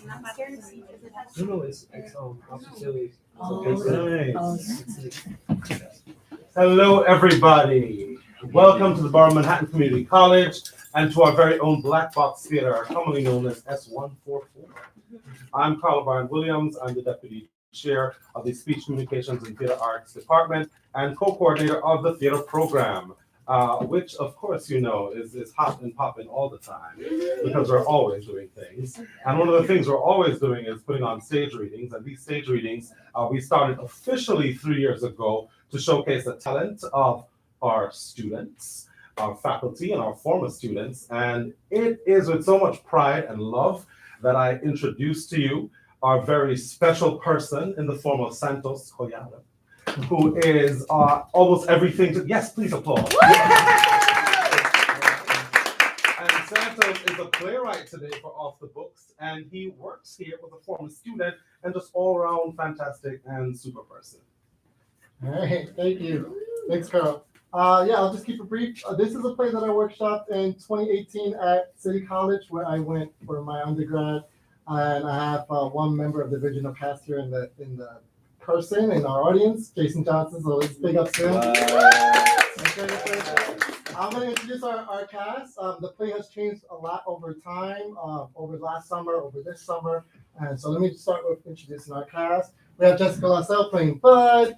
No, it's facilities. Nice. Hello, everybody. Welcome to the Borough Manhattan Community College and to our very own Black Box Theater, commonly known as S144. I'm Carl Brian Williams. I'm the Deputy Chair of the Speech Communications and Theater Arts Department and co-coordinator of the theater program, which, of course, you know, is hot and popping all the time because we're always doing things. And one of the things we're always doing is putting on stage readings. And these stage readings, we started officially 3 years ago to showcase the talent of our students, our faculty, and our former students. And it is with so much pride and love that I introduce to you our very special person in the form of Santos Collado, who is almost everything to, yes, please applaud. And Santos is a playwright today for Off the Books, and he works here with a former student and just all around fantastic and super person. All right, thank you. Thanks, Carl. I'll just keep it brief. This is a play that I workshopped in 2018 at City College, where I went for my undergrad, and I have one member of the original cast here in the person in our audience, Jason Johnson. So let's big up to him. I'm going to introduce our cast. The play has changed a lot over time, over last summer, over this summer, and so let me start with introducing our cast. We have Jessica Lassell playing Bud.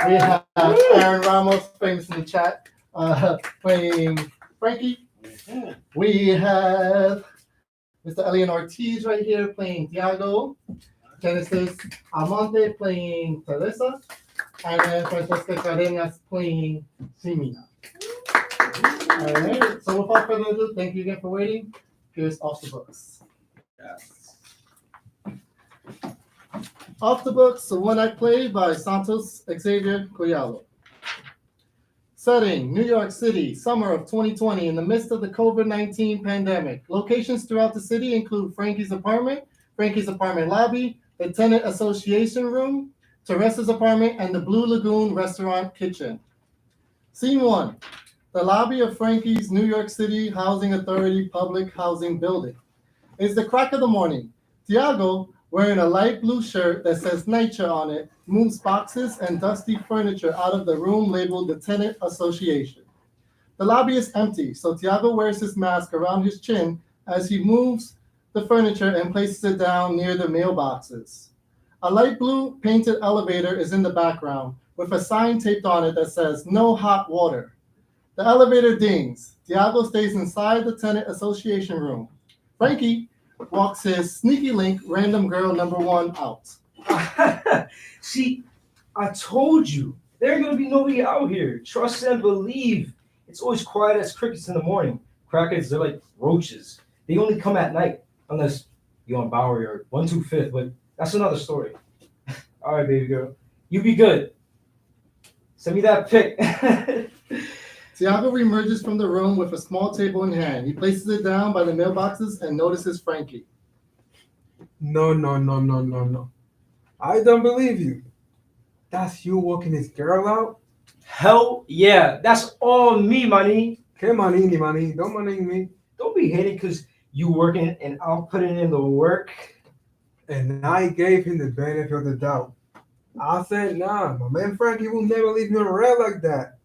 We have Aaron Ramos, famous in the chat, playing Frankie. We have Mr. Elian Ortiz right here playing Tiago. Genesis Almonte playing Teresa. And then Francesca Cadenas playing Simina. All right, so without further ado, thank you again for waiting. Here's Off the Books. Yes. Off the Books, a one-act play by Santos Xavier Collado. Setting, New York City, summer of 2020, in the midst of the COVID-19 pandemic. Locations throughout the city include Frankie's apartment lobby, the tenant association room, Teresa's apartment, and the Blue Lagoon restaurant kitchen. Scene 1, the lobby of Frankie's New York City Housing Authority public housing building. It's the crack of the morning. Tiago, wearing a light blue shirt that says NYCHA on it, moves boxes and dusty furniture out of the room labeled the Tenant Association. The lobby is empty, so Tiago wears his mask around his chin as he moves the furniture and places it down near the mailboxes. A light blue painted elevator is in the background with a sign taped on it that says "No hot water." The elevator dings. Tiago stays inside the Tenant Association room. Frankie walks his sneaky link random girl number 1 out. See, I told you, there ain't gonna be nobody out here. Trust and believe. It's always quiet as crickets in the morning. Crackheads, they're like roaches. They only come at night, unless you're on Bowery or 125th, but that's another story. All right, baby girl, you be good. Send me that pic. Tiago reemerges from the room with a small table in hand. He places it down by the mailboxes and notices Frankie. No. I don't believe you. That's you walking this girl out? Hell yeah, that's all me, money. Que manini, money. Don't money me. Don't be hating because you working and I'm putting in the work. And I gave him the benefit of the doubt. I said, nah, my man Frankie will never leave me around like that.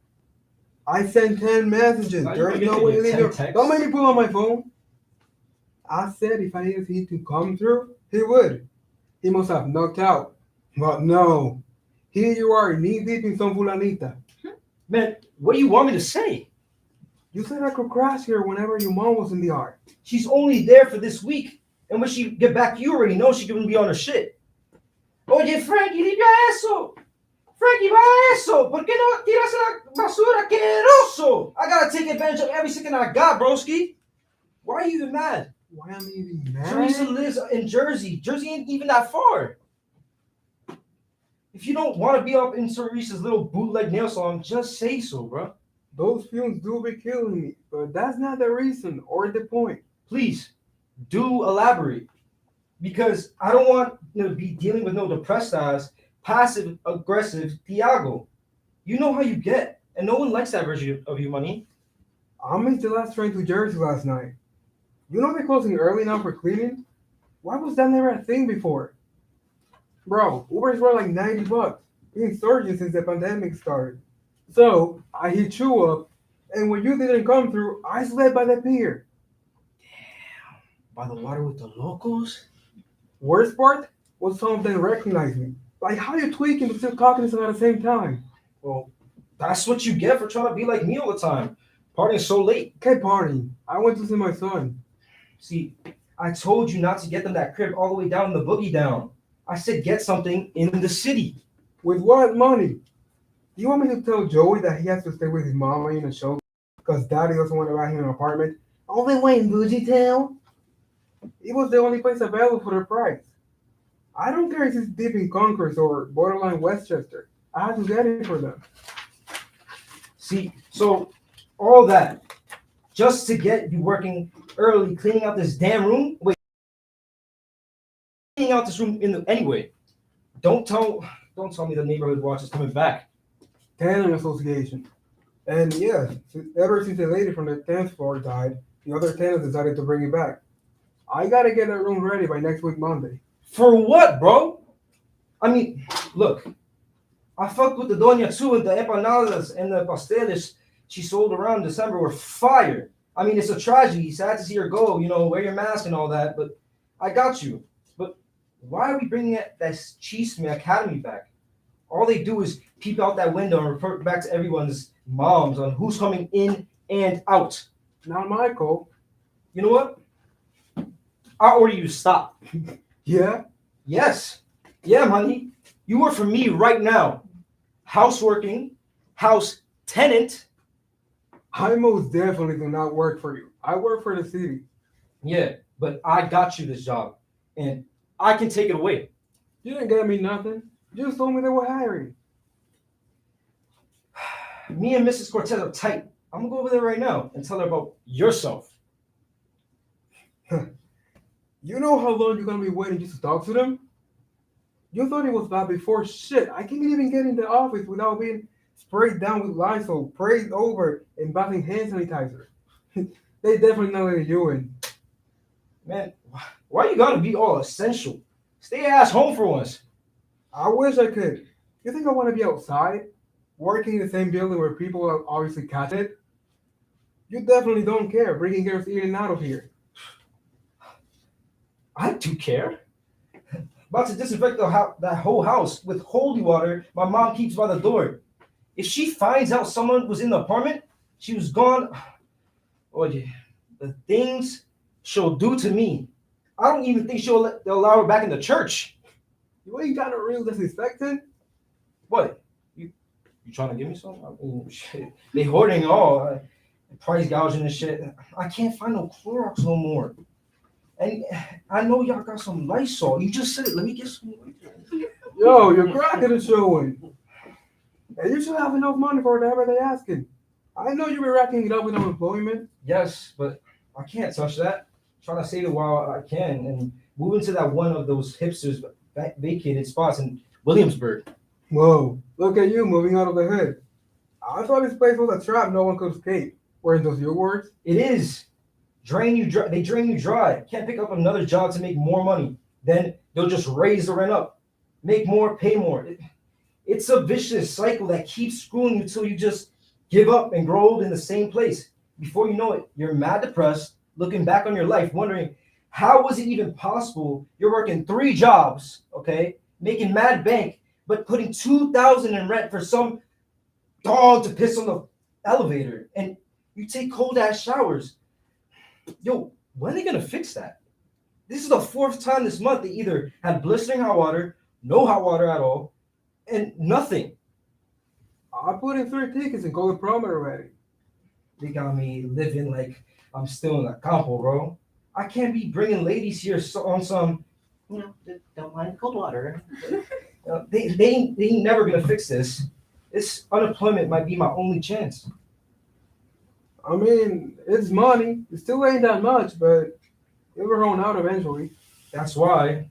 I sent 10 messages. There's no way to leave your... Don't make me pull on my phone. I said if I needed him to come through, he would. He must have knocked out. But no. Here you are, knee deep in some fulanita. Man, what do you want me to say? You said I could crash here whenever your mom was in the art. She's only there for this week. And when she get back, you already know she's gonna be on her shit. Oye, Frankie, limpia eso. Frankie, va eso. ¿Por qué no tiras la basura? ¡Qué asqueroso! I gotta take advantage of every second I got, broski. Why are you even mad? Why am I even mad? Teresa lives in Jersey. Jersey ain't even that far. If you don't want to be up in Teresa's little bootleg nail salon, just say so, bro. Those fumes do be killing me, but that's not the reason or the point. Please, do elaborate. Because I don't want to be dealing with no depressed ass, passive-aggressive Tiago. You know how you get, and no one likes that version of you, money. I missed the last train to Jersey last night. You know they're closing early now for cleaning? Why was that never a thing before? Bro, Ubers were like $90. Being surging since the pandemic started. So I hit you up, and when you didn't come through, I slept by the pier. By the water with the locals? Worst part was some of them recognized me. Like, how you tweaking but still talking to them at the same time? Well, that's what you get for trying to be like me all the time. Partying so late. Okay, partying. I went to see my son. See, I told you not to get them that crib all the way down in the boogie down. I said get something in the city. With what money? Do you want me to tell Joey that he has to stay with his mama in a show because daddy doesn't want to buy him an apartment? All the way in Bougie Town? It was the only place available for the price. I don't care if it's deep in Concourse or borderline Westchester. I had to get it for them. See, so all that just to get you working early, cleaning out this damn room. Wait, cleaning out this room anyway. Don't tell me the neighborhood watch is coming back. Tenant Association. And yeah, ever since the lady from the 10th floor died, the other tenants decided to bring it back. I gotta get that room ready by next week Monday. For what, bro? I mean, look, I fucked with the Doña too, and the empanadas and the pasteles she sold around December were fire. I mean, it's a tragedy. Sad to see her go, wear your mask and all that, but I got you. But why are we bringing that Chisme Academy back? All they do is peep out that window and report back to everyone's moms on who's coming in and out. Not my call. You know what? I order you to stop. Yeah? Yes. Yeah, honey. You work for me right now. Houseworking, house tenant. I most definitely do not work for you. I work for the city. Yeah, but I got you this job, and I can take it away. You didn't get me nothing. You just told me they were hiring. Me and Mrs. Cortez are tight. I'm gonna go over there right now and tell her about yourself. You know how long you're gonna be waiting just to talk to them? You thought it was bad before. Shit, I can't even get in the office without being sprayed down with Lysol, prayed over, and bathing hand sanitizer. They definitely not letting you in. Man, why you gotta be all essential? Stay your ass home for once. I wish I could. You think I want to be outside, working in the same building where people are obviously catch it? You definitely don't care bringing girls in and out of here. I do care. About to disinfect that whole house with holy water my mom keeps by the door. If she finds out someone was in the apartment, she was gone. Oh yeah, the things she'll do to me. I don't even think they'll allow her back in the church. You ain't got a real disinfectant? What? You trying to give me something? I mean, shit. They hoarding all. Price gouging and shit. I can't find no Clorox no more. And I know y'all got some Lysol. You just said it. Let me get some. Yo, your cracker is showing. And you should have enough money for whatever they're asking. I know you be racking it up with unemployment. Yes, but I can't touch that. Trying to save it while I can and move into that one of those hipsters vacated spots in Williamsburg. Whoa, look at you moving out of the hood. I thought this place was a trap no one could escape. Weren't those your words? It is. They drain you dry. Can't pick up another job to make more money. Then they'll just raise the rent up. Make more, pay more. It's a vicious cycle that keeps screwing you till you just give up and grow old in the same place. Before you know it, you're mad depressed, looking back on your life, wondering, how was it even possible you're working 3 jobs, okay, making mad bank, but putting $2,000 in rent for some dog to piss on the elevator, and you take cold-ass showers. Yo, when are they going to fix that? This is the 4th time this month they either had blistering hot water, no hot water at all, and nothing. I put in 3 tickets and called the plumber already. They got me living like I'm still in a campo, bro. I can't be bringing ladies here on some, don't mind cold water. They ain't never going to fix this. This unemployment might be my only chance. I mean, it's money. It still ain't that much, but it'll run out eventually. That's why,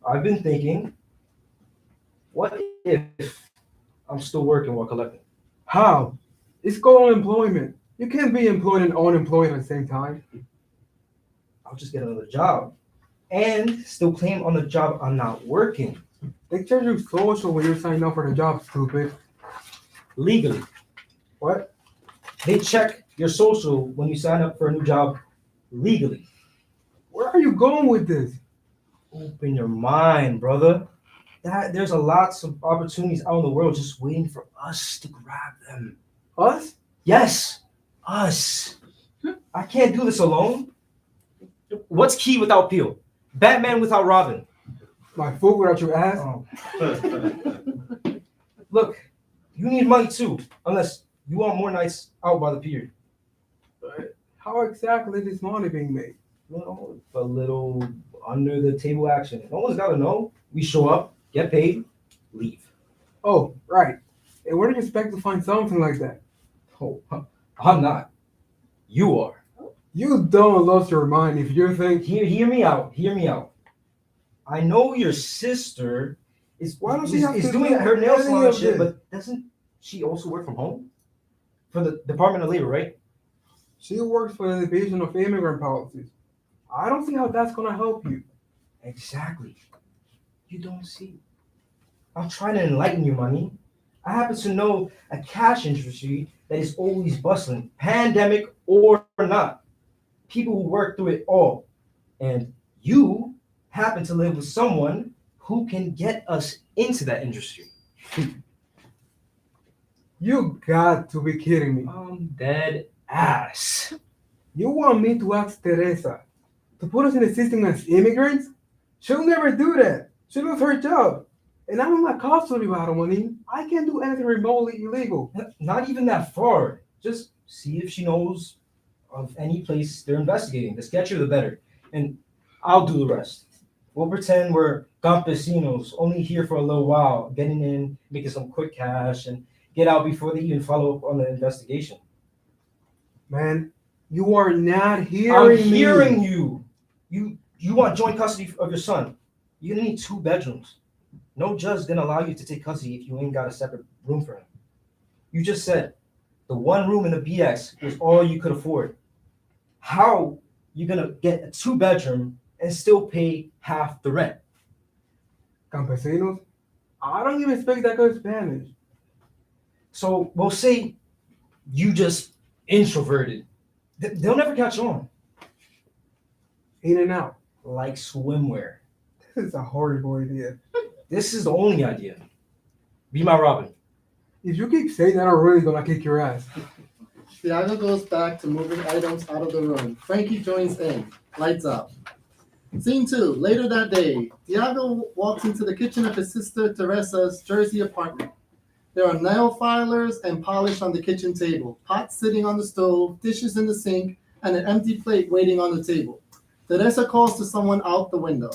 I've been thinking, what if I'm still working while collecting? How? It's called unemployment. You can't be employed and unemployed at the same time. I'll just get another job. and still claim on the job I'm not working They charge you social when you sign up for the job, stupid. legally. What? They check your social when you sign up for a new job legally. Where are you going with this? Open your mind, brother. There's a lots of opportunities out in the world just waiting for us to grab them. Us? Yes, us. I can't do this alone. What's Key without Peel? Batman without Robin. My foot without your ass? Oh. Look, you need money too, unless you want more nights out by the pier. How exactly is this money being made? You know, a little under the table action. No one's gotta know. We show up, get paid, leave. Oh, right. And where do you expect to find something like that? Oh, I'm not. You are. You don't lose your mind if you think. Hear me out. Hear me out. I know your sister is doing her nail salon shit, but doesn't she also work from home? For the Department of Labor, right? She works for the Division of Immigrant Policies. I don't see how that's gonna help you. Exactly. You don't see. I'm trying to enlighten you, money. I happen to know a cash industry that is always bustling, pandemic or not. People who work through it all. And you happen to live with someone who can get us into that industry. You got to be kidding me. I'm dead ass. You want me to ask Teresa to put us in the system as immigrants? She'll never do that. She'll lose her job. And I'm in my custody battle, money. I can't do anything remotely illegal. Not even that far. Just see if she knows of any place they're investigating. The sketchier, the better. And I'll do the rest. We'll pretend we're campesinos, only here for a little while, getting in, making some quick cash, and get out before they even follow up on the investigation. Man, you are not I'm hearing me. hearing you. You want joint custody of your son. You're gonna need 2 bedrooms. No judge gonna allow you to take custody if you ain't got a separate room for him. You just said the 1 room in the BX was all you could afford. How you gonna get a 2-bedroom and still pay half the rent? Campesinos? I don't even speak that good Spanish. So we'll say you just introverted. They'll never catch on. In and out. Like swimwear. This is a horrible idea. This is the only idea. Be my Robin. If you keep saying that, I'm really gonna kick your ass. Thiago goes back to moving items out of the room. Frankie joins in. Lights up. Scene 2. Later that day, Thiago walks into the kitchen of his sister Teresa's Jersey apartment. There are nail filers and polish on the kitchen table, pots sitting on the stove, dishes in the sink, and an empty plate waiting on the table. Teresa calls to someone out the window.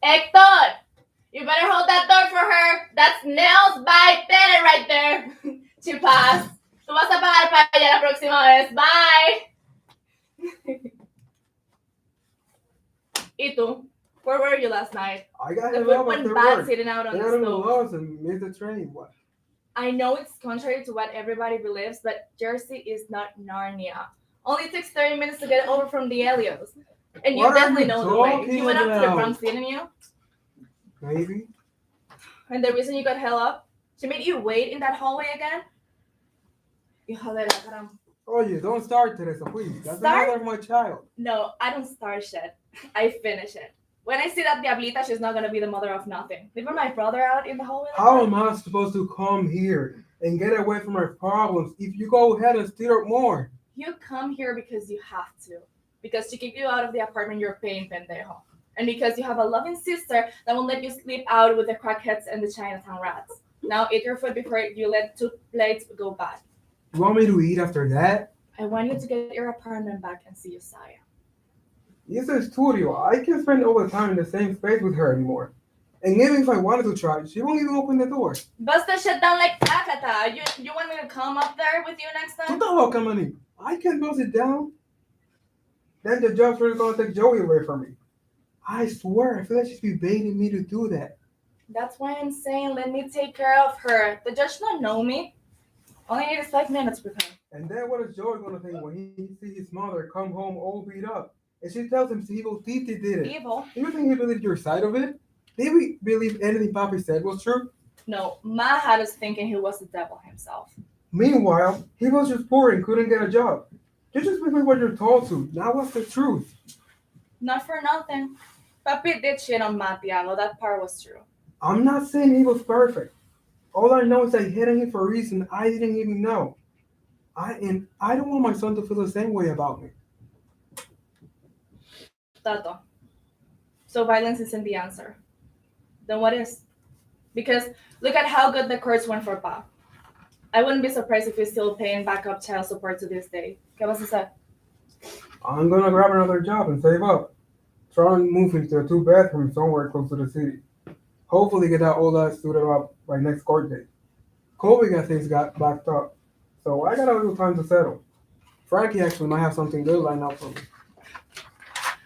Hector, you better hold that door for her. That's nails by Tere right there. Chipas. Tú vas a pagar para ella la próxima vez. Bye. ¿Y tú? Where were you last night? I got The him food up went after bad work. sitting out on They the had him stove. lost and missed the train. What? I know it's contrary to what everybody believes, but Jersey is not Narnia. Only takes 30 minutes to get over from the Helios. And you What are definitely you know the way. talking You went up to the about? Bronx, didn't you? Maybe. And the reason you got held up? She made you wait in that hallway again? Hijo de la gran. Oh, you don't start, Teresa, please. That's the Start? mother of my child. No, I don't start shit. I finish it. When I see that Diablita, she's not gonna be the mother of nothing. Leaving my brother out in the hallway. like How that? am I supposed to come here and get away from my problems if you go ahead and stir up more? You come here because you have to. Because to kick you out of the apartment you're paying, pendejo. And because you have a loving sister that won't let you sleep out with the crackheads and the Chinatown rats. Now eat your food before you let 2 plates go bad. You want me to eat after that? I want you to get your apartment back and see Usaya. It's a studio. I can't spend all the time in the same space with her anymore. And even if I wanted to try, she won't even open the door. Bust that shit down like Akata. You want me to come up there with you next Tú time? estás loca, maní. I can't bust it down. Then the job's really gonna take Joey away from me. I swear, I feel like she's been begging me to do that. That's why I'm saying let me take care of her. The judge don't know me. Only need 5 minutes with her. And then what is Joey gonna think when he sees his mother come home all beat up and she tells him evil Titi did it. Evil? Do you think he believed your side of it? Did we believe anything Papi said was true? No, Ma had us thinking he was the devil himself. Meanwhile, he was just poor and couldn't get a job. You just believe what you're told to. Now what's the truth? Not for nothing. Papi did shit on Ma, Tiago. That part was true. I'm not saying he was perfect. All I know is that he hit him for a reason I didn't even know. I don't want my son to feel the same way about me. Tato. So violence isn't the answer. Then what is? Because look at how good the courts went for Pa. I wouldn't be surprised if he's still paying backup child support to this day. ¿Qué vas a hacer? I'm gonna grab another job and save up. Try and move into a 2-bedroom somewhere close to the city. Hopefully get that old ass student up by next court date. COVID got things got backed up, so I got a little time to settle. Frankie actually might have something good lined up for me.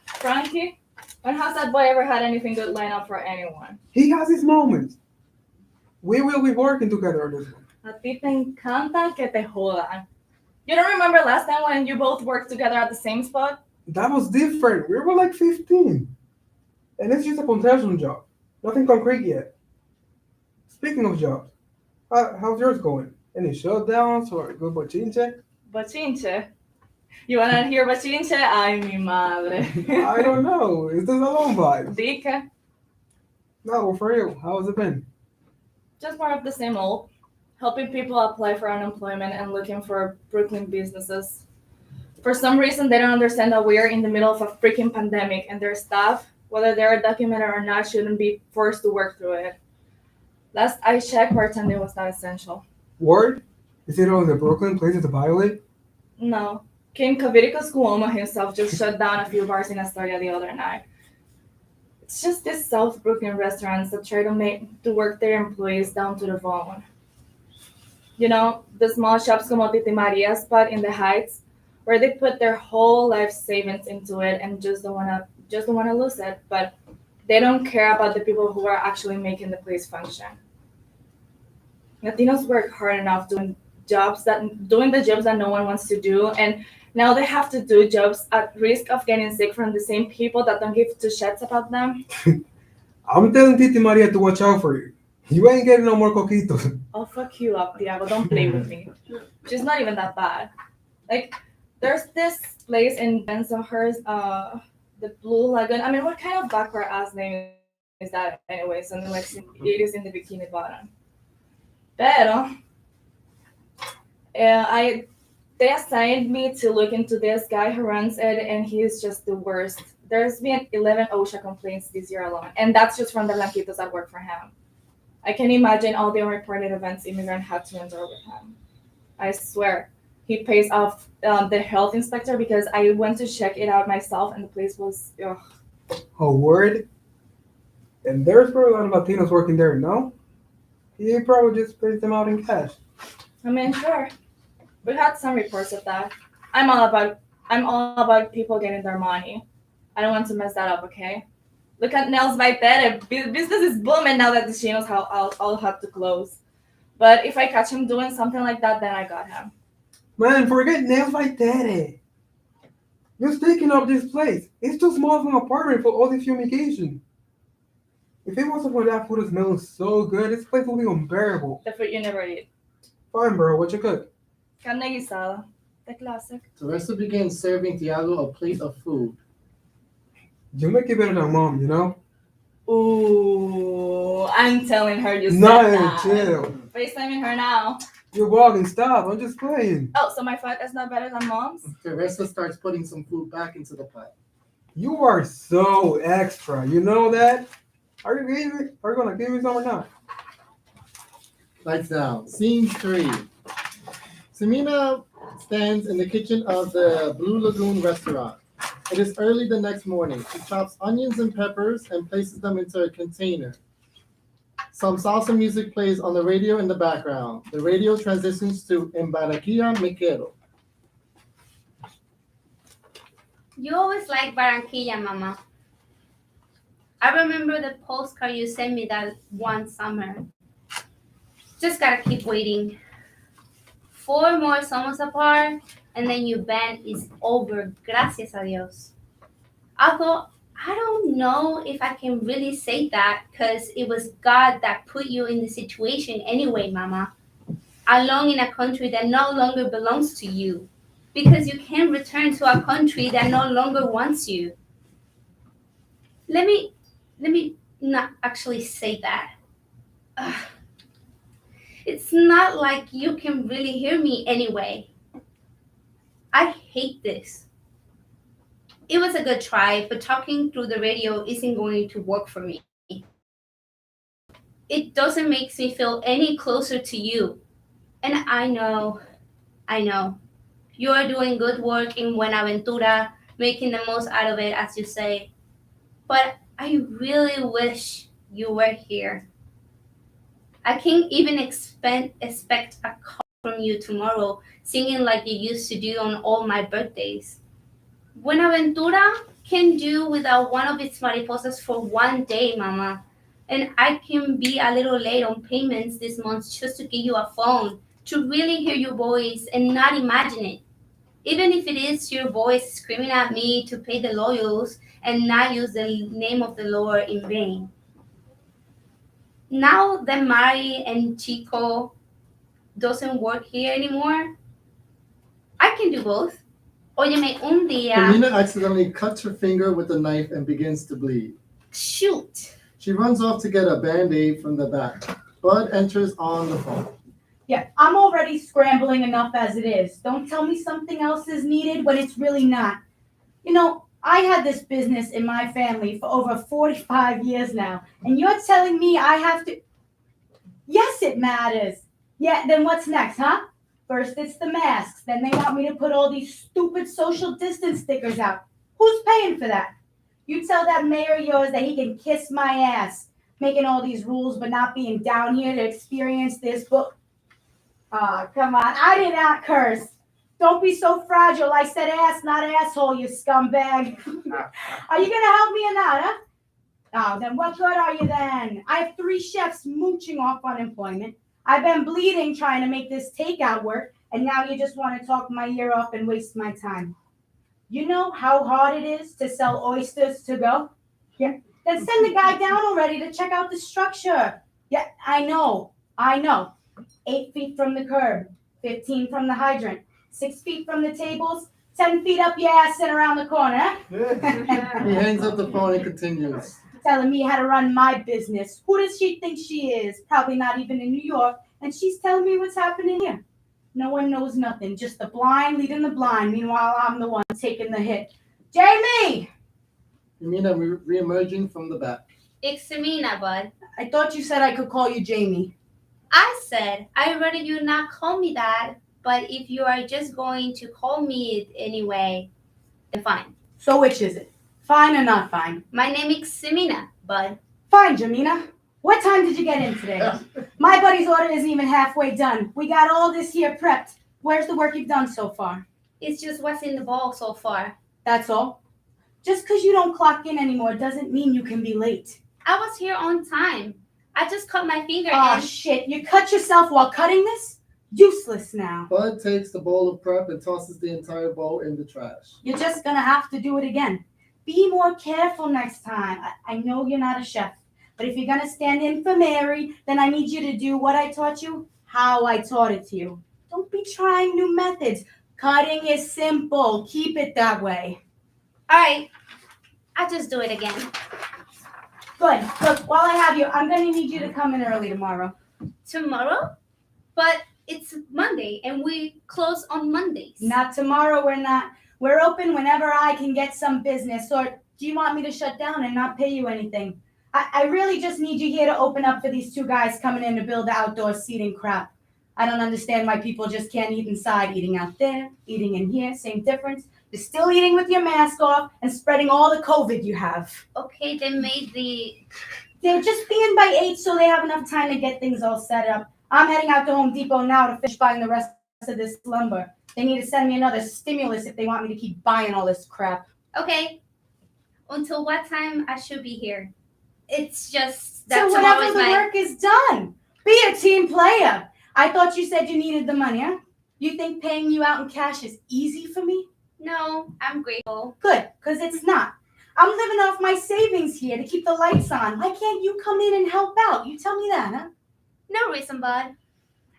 Frankie? When has that boy ever had anything good lined up for anyone? He has his moments. We will be working together on this one. A ti te encanta que te jodan. You don't remember last time when you both worked together at the same spot? That was different. We were like 15. And it's just a concession job. Nothing concrete yet. Speaking of jobs, how's yours going? Any shutdowns or good bochinche? Bochinche. You wanna hear bochinche? Ay, mi madre. I don't know. Is this a long vibe? Dica. No, for real. How has it been? Just more of the same old. Helping people apply for unemployment and looking for Brooklyn businesses. For some reason, they don't understand that we are in the middle of a freaking pandemic and their staff, whether they're documented or not, shouldn't be forced to work through it. Last I checked, bartending was not essential. Word? Is it all the Brooklyn places to violate? No. King Kavirikos Cuomo himself just shut down a few bars in Astoria the other night. It's just these South Brooklyn restaurants that try to work their employees down to the bone. You know, the small shops como Titi Maria's spot in the Heights, where they put their whole life savings into it and just don't wanna lose it. But they don't care about the people who are actually making the place function. Latinos work hard enough doing the jobs that no one wants to do, and now they have to do jobs at risk of getting sick from the same people that don't give two shits about them. I'm telling Titi Maria to watch out for you. You ain't getting no more coquitos. I'll fuck you up, Tiago. Don't play with me. She's not even that bad. Like, there's this place in Bensonhurst, the Blue Lagoon. I mean, what kind of backward ass name is that anyway? Something like it is in the Bikini Bottom. Pero, they assigned me to look into this guy who runs it, and he's just the worst. There's been 11 OSHA complaints this year alone, and that's just from the Blanquitos that work for him. I can imagine all the unreported events immigrants had to endure with him. I swear, he pays off the health inspector because I went to check it out myself, and the place was, ugh. Oh, word? And there's probably a lot of Latinos working there, no? He probably just pays them out in cash. I mean, sure. We had some reports of that. I'm all about people getting their money. I don't want to mess that up, okay? Look at Nels Vaitere. Business is booming now that the chinos all have to close. But if I catch him doing something like that, then I got him. Man, forget nails like that. You're taking up this place. It's too small of an apartment for all the fumigation. If it wasn't for that food smelling so good, this place would be unbearable. The food you never eat. Fine, bro. What you cook? Carne guisada. The classic. Teresa began serving Tiago a plate of food. You make it better than mom, you know? Ooh, I'm telling her you said No, that. chill. FaceTiming her now. You're walking. Stop. I'm just playing. Oh, so my food is not better than mom's? Teresa starts putting some food back into the pot. You are so extra. You know that? Are you gonna give me some or not? Lights down. Scene 3. Semina stands in the kitchen of the Blue Lagoon restaurant. It is early the next morning. She chops onions and peppers and places them into a container. Some salsa music plays on the radio in the background. The radio transitions to En Barranquilla Me Quedo. You always like Barranquilla, Mama. I remember the postcard you sent me that one summer. Just gotta keep waiting. 4 more summers apart, and then your band is over. Gracias a Dios. Although I don't know if I can really say that because it was God that put you in the situation anyway, Mama. Alone in a country that no longer belongs to you because you can't return to a country that no longer wants you. Let me not actually say that. Ugh. It's not like you can really hear me anyway. I hate this. It was a good try, but talking through the radio isn't going to work for me. It doesn't make me feel any closer to you. And I know, you are doing good work in Buenaventura, making the most out of it, as you say. But I really wish you were here. I can't even expect a call from you tomorrow, singing like you used to do on all my birthdays. Buenaventura can do without one of its mariposas for one day, Mama. And I can be a little late on payments this month just to give you a phone, to really hear your voice and not imagine it. Even if it is your voice screaming at me to pay the loyals and not use the name of the Lord in vain. Now that Mari and Chico doesn't work here anymore, I can do both. Óyeme, un día. Karina accidentally cuts her finger with a knife and begins to bleed. Shoot. She runs off to get a band-aid from the back. Bud enters on the phone. Yeah, I'm already scrambling enough as it is. Don't tell me something else is needed when it's really not. You know, I had this business in my family for over 45 years now, and you're telling me I have to... Yes, it matters. Yeah, then what's next, huh? First it's the masks, then they want me to put all these stupid social distance stickers out. Who's paying for that? You tell that mayor of yours that he can kiss my ass, making all these rules but not being down here to experience this book. Ah, come on, I did not curse. Don't be so fragile. I said ass, not asshole, you scumbag. Are you gonna help me or not, huh? Oh, then what good are you then? I have 3 chefs mooching off unemployment. I've been bleeding trying to make this takeout work, and now you just want to talk my ear off and waste my time. You know how hard it is to sell oysters to go? Yeah. Then send the guy down already to check out the structure. Yeah, I know. 8 feet from the curb, 15 from the hydrant, 6 feet from the tables, 10 feet up your ass and around the corner, huh? He hangs up the phone and continues. Telling me how to run my business. Who does she think she is? Probably not even in New York. And she's telling me what's happening here. No one knows nothing. Just the blind leading the blind. Meanwhile, I'm the one taking the hit. Jamie! Yamina re-emerging from the back. It's Mina, Bud. I thought you said I could call you Jamie. I said, I'd rather you not call me that, but if you are just going to call me it anyway, then fine. So which is it? Fine or not fine? My name is Semina, Bud. Fine, Jamina. What time did you get in today? My buddy's order isn't even halfway done. We got all this here prepped. Where's the work you've done so far? It's just what's in the ball so far. That's all? Just because you don't clock in anymore doesn't mean you can be late. I was here on time. I just cut my finger Oh, shit. You cut yourself while cutting this? Useless now. Bud takes the bowl of prep and tosses the entire bowl in the trash. You're just going to have to do it again. Be more careful next time. I know you're not a chef, but if you're going to stand in for Mary, then I need you to do what I taught you, how I taught it to you. Don't be trying new methods. Cutting is simple. Keep it that way. All right. I'll just do it again. Good. Look, while I have you, I'm going to need you to come in early tomorrow. Tomorrow? But it's Monday, and we close on Mondays. Not tomorrow, we're not. We're open whenever I can get some business. Or do you want me to shut down and not pay you anything? I really just need you here to open up for these 2 guys coming in to build the outdoor seating crap. I don't understand why people just can't eat inside. Eating out there, eating in here, same difference. You're still eating with your mask off and spreading all the COVID you have. Okay, they made the... They're just being by 8 so they have enough time to get things all set up. I'm heading out to Home Depot now to finish buying the rest of this lumber. They need to send me another stimulus if they want me to keep buying all this crap. Okay. Until what time I should be here? It's just that So whenever the work is done. Be a team player. I thought you said you needed the money, huh? You think paying you out in cash is easy for me? No, I'm grateful. Good, because it's not. I'm living off my savings here to keep the lights on. Why can't you come in and help out? You tell me that, huh? No reason, bud.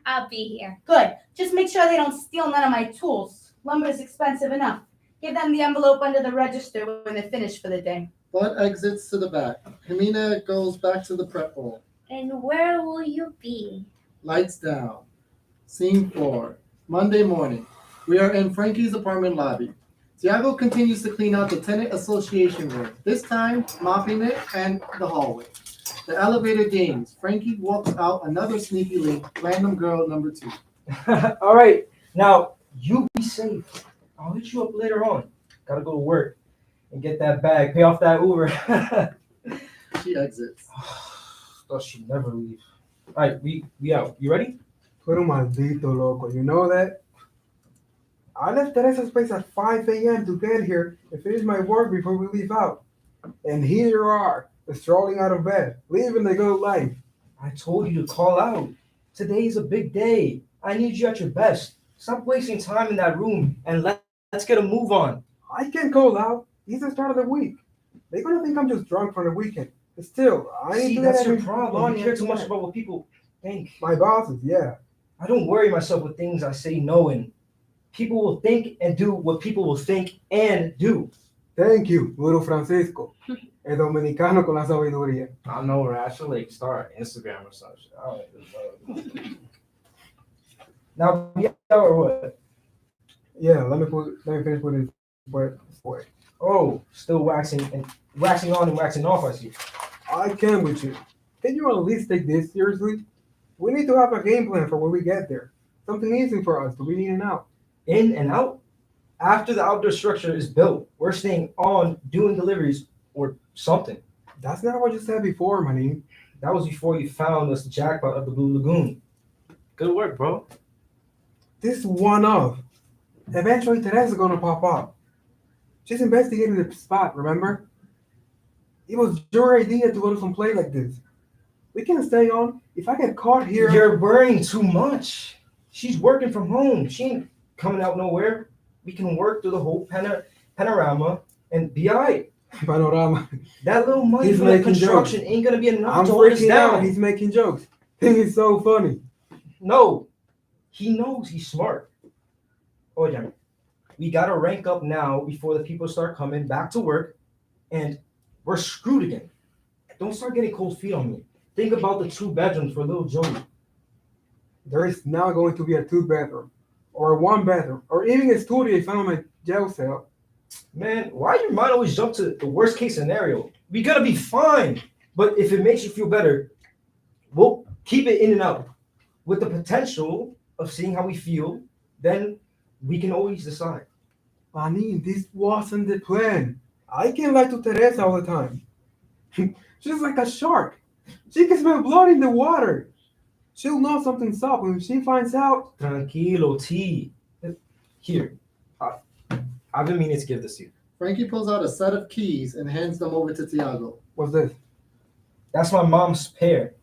I'll be here. Good. Just make sure they don't steal none of my tools. Lumber's expensive enough. Give them the envelope under the register when they're finished for the day. Bud exits to the back. Hermina goes back to the prep hall. And where will you be? Lights down. Scene 4. Monday morning. We are in Frankie's apartment lobby. Tiago continues to clean out the tenant association room, this time mopping it and the hallway. The elevator dings. Frankie walks out another sneaky link, random girl number 2. All right, now you be safe. I'll hit you up later on. Gotta go to work and get that bag, pay off that Uber. She exits. Thought she'd never leave. All right, we out. You ready? Pero maldito loco, you know that? I left Teresa's place at 5 a.m. to get here and finish my work before we leave out. And here you are, strolling out of bed, living the good life. I told you to call out. Today's a big day. I need you at your best. Stop wasting time in that room and let's get a move on. I can't call out. It's the start of the week. They're gonna think I'm just drunk from the weekend. But still, I need See, to that's let your every- problem. You care too much about what people think. My bosses, yeah. I don't worry myself with things I say no in. People will think and do what people will think and do. Thank you, Little Francisco. El dominicano con la sabiduría. I know, right? I should like start Instagram or something. I don't know. Now, yeah, or what? Yeah, let me finish with this boy. Oh, still waxing on and waxing off, I see. I can with you. Can you at least take this seriously? We need to have a game plan for when we get there. Something easy for us to be in and out. In and out? After the outdoor structure is built, we're staying on doing deliveries or something. That's not what you said before, maní. That was before you found us the jackpot of the Blue Lagoon. Good work, bro. This is one of. Eventually, Teresa's gonna pop up. She's investigating the spot, remember? It was your idea to go to some place like this. We can stay on. If I get caught here... You're worrying too much. She's working from home. She ain't coming out nowhere. We can work through the whole panorama and be all right. Panorama. That little money He's from the making construction jokes. ain't gonna be enough I'm to hold us freaking out. down. He's making jokes. Think it's so funny. No, he knows he's smart. Oh, yeah. We gotta rank up now before the people start coming back to work, and we're screwed again. Don't start getting cold feet on me. Think about the 2 bedrooms for little Joey. There is now going to be a 2-bedroom, or a 1-bedroom, or even a studio if I'm on my jail cell. Man, why your mind always jump to the worst case scenario? We gotta be fine. But if it makes you feel better, we'll keep it in and out. With the potential of seeing how we feel, then we can always decide. Maní, this wasn't the plan. I can't lie to Teresa all the time. She's like a shark. She can smell blood in the water. She'll know something's up when she finds out. Tranquilo, T. Here. I've been meaning to give this to you. Frankie pulls out a set of keys and hands them over to Tiago. What's this? That's my mom's pair.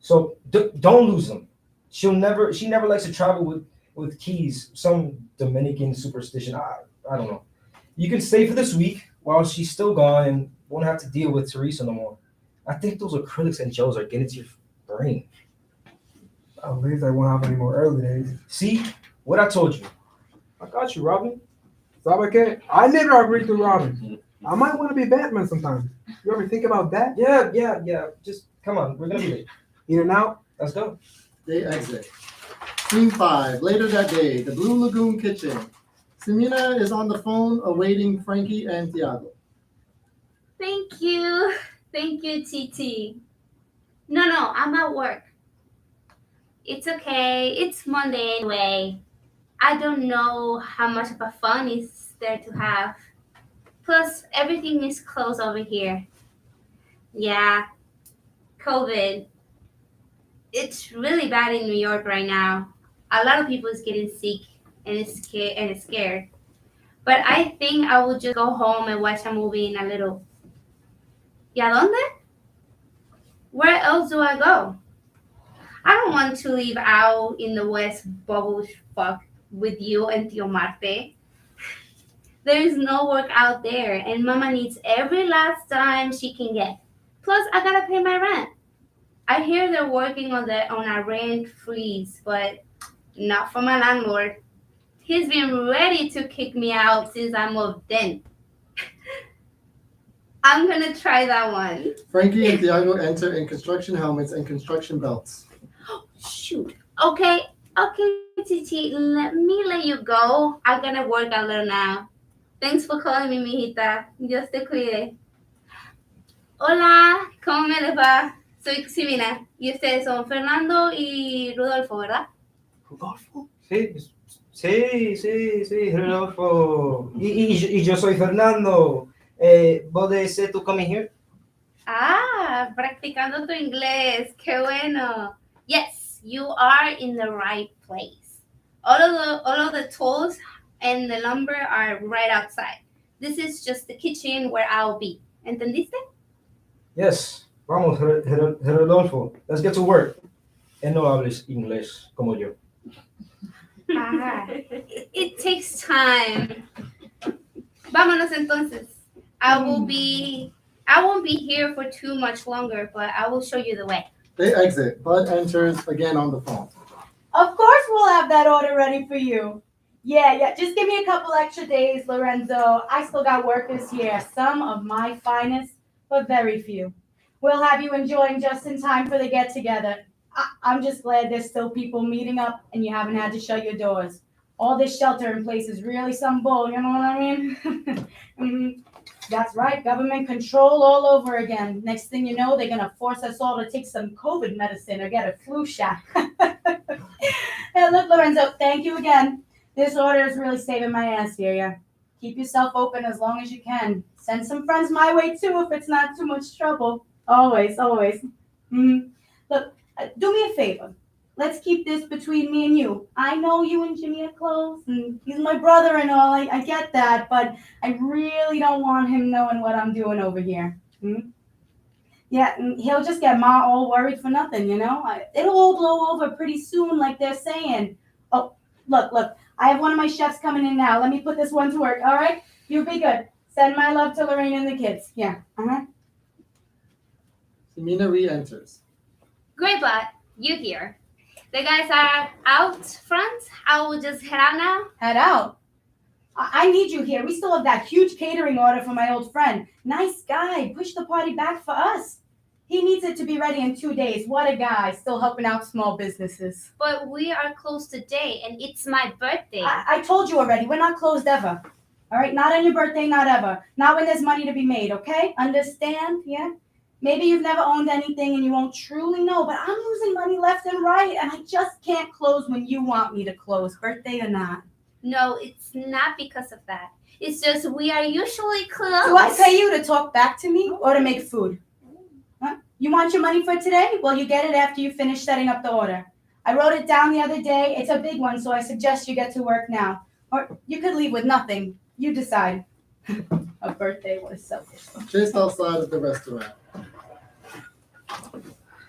So don't lose them. She never likes to travel with keys. Some Dominican superstition. I don't know. You can stay for this week while she's still gone and won't have to deal with Teresa no more. I think those acrylics and gels are getting to your brain. At least I won't have any more early days. See what I told you. I got you, Robin. ¿Sabe qué? I never agreed to Robin. I might want to be Batman sometimes. You ever think about that? Yeah. Just come on. We're gonna be late. In and out? Let's go. They exit. Scene 5. Later that day, the Blue Lagoon kitchen. Simina is on the phone awaiting Frankie and Tiago. Thank you. Thank you, TT. No, I'm at work. It's okay. It's Monday anyway. I don't know how much of a fun is there to have. Plus, everything is closed over here. Yeah, COVID. It's really bad in New York right now. A lot of people is getting sick and scared. But I think I will just go home and watch a movie in a little. ¿Y a dónde? Where else do I go? I don't want to live out in the West bubble fuck with you and Tio Marte. There's no work out there, and Mama needs every last dime she can get. Plus, I gotta pay my rent. I hear they're working on a rent freeze, but not for my landlord. He's been ready to kick me out since I moved in. I'm gonna try that one. Frankie and Thiago enter in construction helmets and construction belts. Shoot. Okay, Titi, let me let you go. I'm gonna work a little now. Thanks for calling me, mijita. Dios te cuide. Hola, ¿cómo me les va? Soy Ximena. Y ustedes son Fernando y Rodolfo, ¿verdad? Rodolfo. Sí, Rodolfo. Y yo soy Fernando. What they said to come in here? Ah, practicando tu inglés. Qué bueno. Yes, you are in the right place. All of the tools and the lumber are right outside. This is just the kitchen where I'll be. ¿Entendiste? Yes. Vamos, Rodolfo. Let's get to work. No hables inglés como yo. Ah, it takes time. Vámonos entonces. I won't be here for too much longer, but I will show you the way. They exit. Bud enters again on the phone. Of course we'll have that order ready for you. Yeah, just give me a couple extra days, Lorenzo. I still got workers here, some of my finest, but very few. We'll have you enjoying just in time for the get-together. I'm just glad there's still people meeting up and you haven't had to shut your doors. All this shelter in place is really some bull, you know what I mean? That's right, government control all over again. Next thing you know, they're going to force us all to take some COVID medicine or get a flu shot. Hey, look, Lorenzo, thank you again. This order is really saving my ass here, yeah. Keep yourself open as long as you can. Send some friends my way, too, if it's not too much trouble. Always. Look, do me a favor. Let's keep this between me and you. I know you and Jimmy are close, and he's my brother and all. I get that, but I really don't want him knowing what I'm doing over here. Yeah, and he'll just get Ma all worried for nothing, you know? It'll all blow over pretty soon, like they're saying. Oh, look. I have one of my chefs coming in now. Let me put this one to work, all right? You be good. Send my love to Lorraine and the kids. Yeah, Ximena re-enters. Great, Bud. You here. The guys are out front. I will just head out now. Head out. I need you here. We still have that huge catering order from my old friend. Nice guy. Push the party back for us. He needs it to be ready in 2 days. What a guy. Still helping out small businesses. But we are closed today, and it's my birthday. I told you already. We're not closed ever. All right? Not on your birthday, not ever. Not when there's money to be made, okay? Understand? Yeah? Maybe you've never owned anything and you won't truly know, but I'm losing money left and right, and I just can't close when you want me to close, birthday or not. No, it's not because of that. It's just we are usually closed. Do I pay you to talk back to me or to make food? Huh? You want your money for today? Well, you get it after you finish setting up the order. I wrote it down the other day. It's a big one, so I suggest you get to work now. Or you could leave with nothing. You decide. A birthday was selfish. Just outside of the restaurant.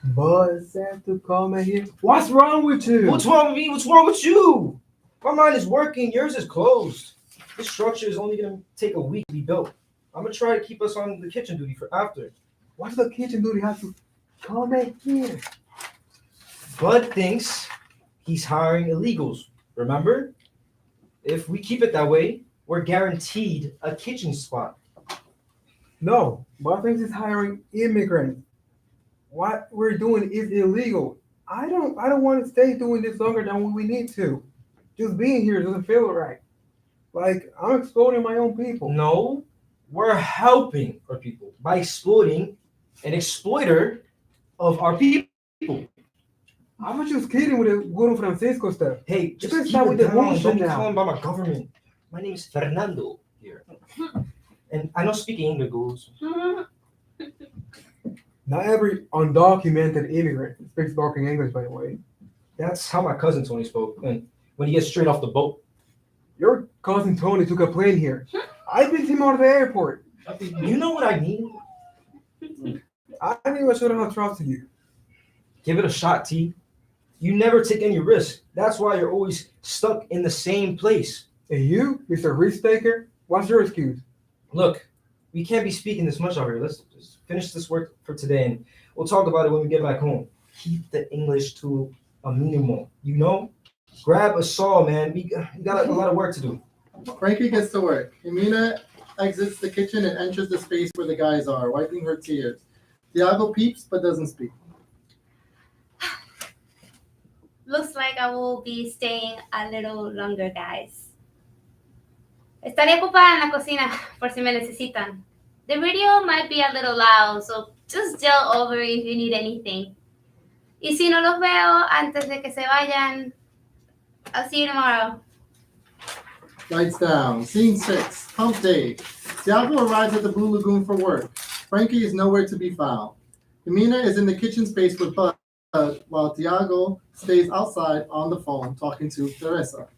Bud said to come in here. What's wrong with you? What's wrong with me? What's wrong with you? My mind is working. Yours is closed. This structure is only going to take a week to be built. I'm going to try to keep us on the kitchen duty for after. Why does the kitchen duty have to come in here? Bud thinks he's hiring illegals. Remember? If we keep it that way, we're guaranteed a kitchen spot. No, Bud thinks he's hiring immigrants. What we're doing is illegal. I don't want to stay doing this longer than we need to. Just being here doesn't feel right. Like I'm exploiting my own people. No, we're helping our people by exploiting an exploiter of our people. I was just kidding with the Guru Francisco stuff. Hey, just Let's keep start it with the down. bullshit Don't be now. calling by my government. My name is Fernando here. And I don't speak English. Not every undocumented immigrant speaks broken English, by the way. That's how my cousin Tony spoke when he gets straight off the boat. Your cousin Tony took a plane here. I picked him out of the airport. You know what I mean? I think I shouldn't have trusted you. Give it a shot, T. You never take any risks. That's why you're always stuck in the same place. And you, Mr. Risk Taker, What's your excuse? Look, we can't be speaking this much out here. Let's just finish this work for today, and we'll talk about it when we get back home. Keep the English to a minimum. You know, grab a saw, man. You got a lot of work to do. Frankie gets to work. Yamina exits the kitchen and enters the space where the guys are, wiping her tears. Tiago peeps but doesn't speak. Looks like I will be staying a little longer, guys. Estaré ocupada en la cocina por si me necesitan. The radio might be a little loud, so just yell over if you need anything. Y si no los veo antes de que se vayan, I'll see you tomorrow. Lights down. Scene 6. Hump day. Tiago arrives at the Blue Lagoon for work. Frankie is nowhere to be found. Yamina is in the kitchen space with Bud, while Tiago stays outside on the phone talking to Teresa.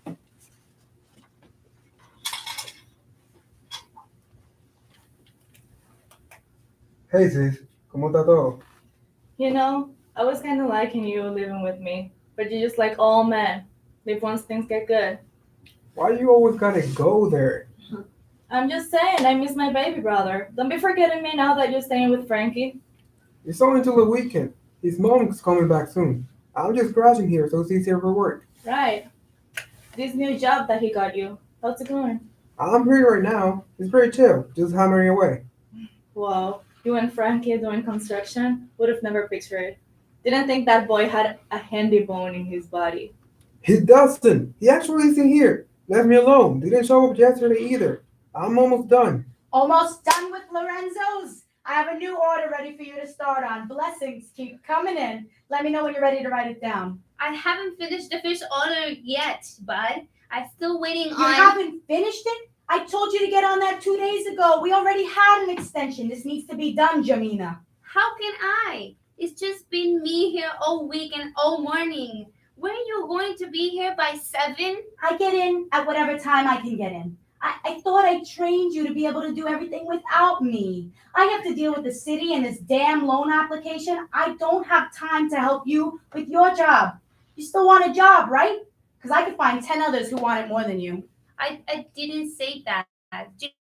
Hey sis, ¿cómo está todo? You know, I was kind of liking you living with me, but you're just like all men. Live once things get good. Why you always gotta go there? I'm just saying, I miss my baby brother. Don't be forgetting me now that you're staying with Frankie. It's only until the weekend. His mom's coming back soon. I'm just crashing here so it's easier for work. Right. This new job that he got you, how's it going? I'm here right now. It's very chill, just hammering away. Wow, you and Frankie doing construction? Would have never pictured it. Didn't think that boy had a handy bone in his body. He doesn't. He actually isn't here. Left me alone. Didn't show up yesterday either. I'm almost done. Almost done with Lorenzo's. I have a new order ready for you to start on. Blessings keep coming in. Let me know when you're ready to write it down. I haven't finished the fish order yet, bud. I'm still waiting You on... haven't finished it? I told you to get on that 2 days ago. We already had an extension. This needs to be done, Jamina. How can I? It's just been me here all week and all morning. When are you going to be here by 7? I get in at whatever time I can get in. I thought I trained you to be able to do everything without me. I have to deal with the city and this damn loan application. I don't have time to help you with your job. You still want a job, right? Because I could find 10 others who want it more than you. I didn't say that.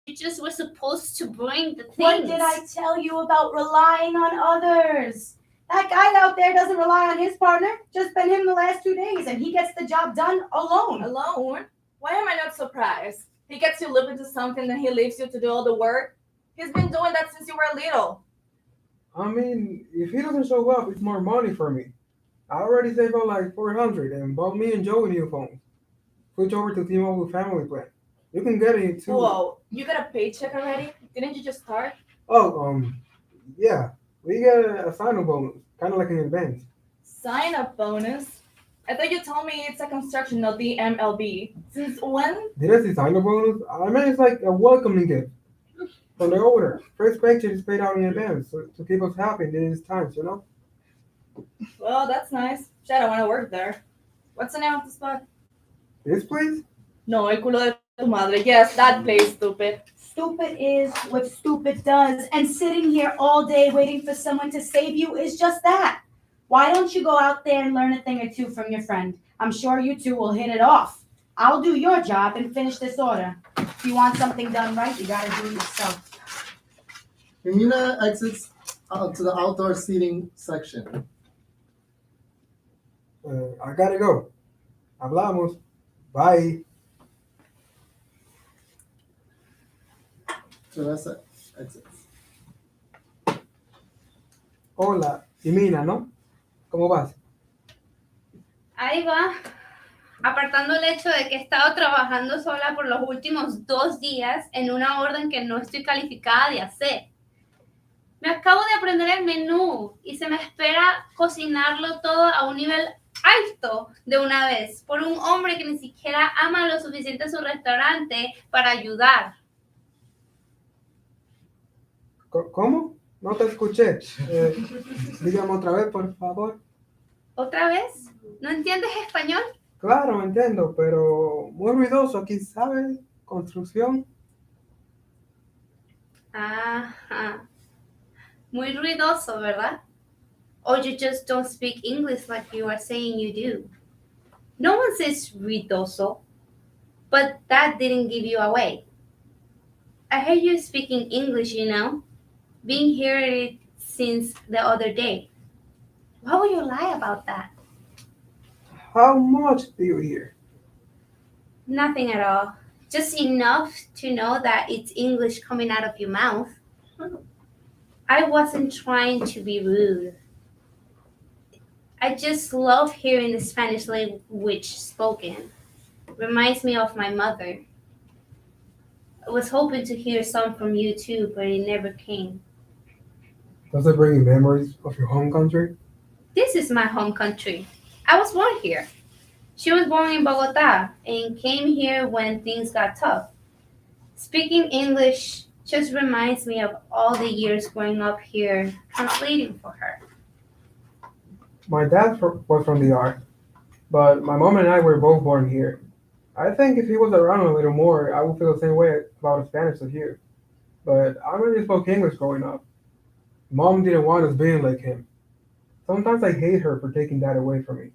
You just were supposed to bring the things. What did I tell you about relying on others? That guy out there doesn't rely on his partner. Just been him the last 2 days, and he gets the job done alone. Alone? Why am I not surprised? He gets you to live into something, then he leaves you to do all the work. He's been doing that since you were little. I mean, if he doesn't show up, it's more money for me. I already saved up like $400 and bought me and Joey new phones. Switch over to T-Mobile Family Plan. You can get it too. Whoa, you got a paycheck already? Didn't you just start? Oh, yeah. We get a sign-up bonus, kind of like an advance. Sign-up bonus? I thought you told me it's a construction, not the MLB. Since when? Did I say sign-up bonus? I mean, it's like a welcoming gift from the owner. First paycheck is paid out in advance to keep us happy in these times, you know? Well, that's nice. Shit, I want to work there. What's the name of the spot? This place? No, el culo de tu madre. Yes, that place, stupid. Stupid is what stupid does, and sitting here all day waiting for someone to save you is just that. Why don't you go out there and learn a thing or two from your friend? I'm sure you two will hit it off. I'll do your job and finish this order. If you want something done right, you gotta do it yourself. Yamina exits to the outdoor seating section. I gotta go. Hablamos. Bye. Teresa exits. Hola, Yamina, ¿no? ¿Cómo vas? Ahí va, apartando el hecho de que he estado trabajando sola por los últimos 2 días en una orden que no estoy calificada de hacer. Me acabo de aprender el menú y se me espera cocinarlo todo a un nivel alto de una vez por un hombre que ni siquiera ama lo suficiente su restaurante para ayudar. ¿Cómo? No te escuché. Dígame otra vez, por favor. ¿Otra vez? ¿No entiendes español? Claro, entiendo, pero muy ruidoso aquí, ¿sabes? Construcción. Ajá. Muy ruidoso, ¿verdad? Or you just don't speak English like you are saying you do. No one says ruidoso, but that didn't give you away. I heard you speaking English, you know? Being here since the other day. Why would you lie about that? How much do you hear? Nothing at all. Just enough to know that it's English coming out of your mouth. I wasn't trying to be rude. I just love hearing the Spanish language spoken. Reminds me of my mother. I was hoping to hear some from you too, but it never came. Does it bring you memories of your home country? This is my home country. I was born here. She was born in Bogota and came here when things got tough. Speaking English just reminds me of all the years growing up here translating for her. My dad was from the Ark, but my mom and I were both born here. I think if he was around a little more, I would feel the same way about Spanish as you. But I really spoke English growing up. Mom didn't want us being like him. Sometimes I hate her for taking that away from me.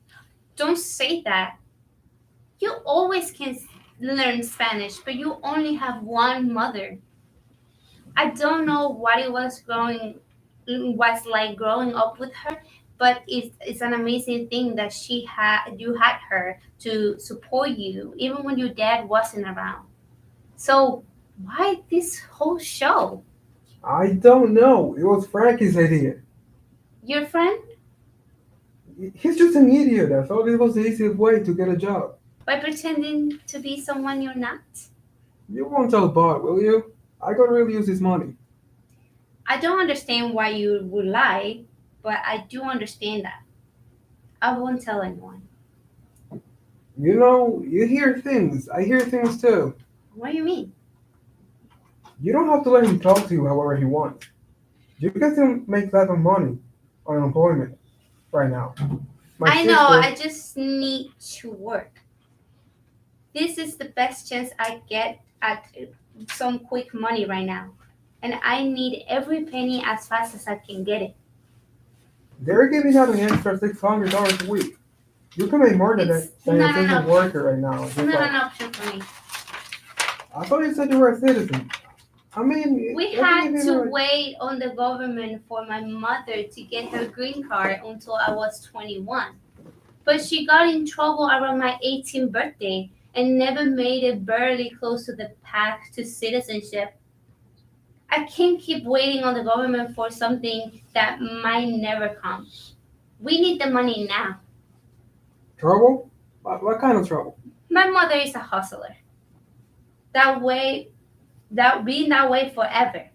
Don't say that. You always can learn Spanish, but you only have one mother. I don't know what it was like growing up with her, but it's an amazing thing that you had her to support you even when your dad wasn't around. So why this whole show? I don't know. It was Frankie's idea. Your friend? He's just an idiot. I thought it was the easiest way to get a job. By pretending to be someone you're not? You won't tell Bart, will you? I could really use his money. I don't understand why you would lie, but I do understand that. I won't tell anyone. You know, you hear things. I hear things too. What do you mean? You don't have to let him talk to you however he wants. You can still make lots of money on unemployment right now. I know, I just need to work. This is the best chance I get at some quick money right now. And I need every penny as fast as I can get it. They're giving out an extra $600 a week. You can make more than It's that than a not citizen enough. worker right now. It's Just not like- an option for me. I thought you said you were a citizen. I mean, We had to wait on the government for my mother to get her green card until I was 21. But she got in trouble around my 18th birthday and never made it barely close to the path to citizenship. I can't keep waiting on the government for something that might never come. We need the money now. Trouble? What kind of trouble? My mother is a hustler. Been that way forever.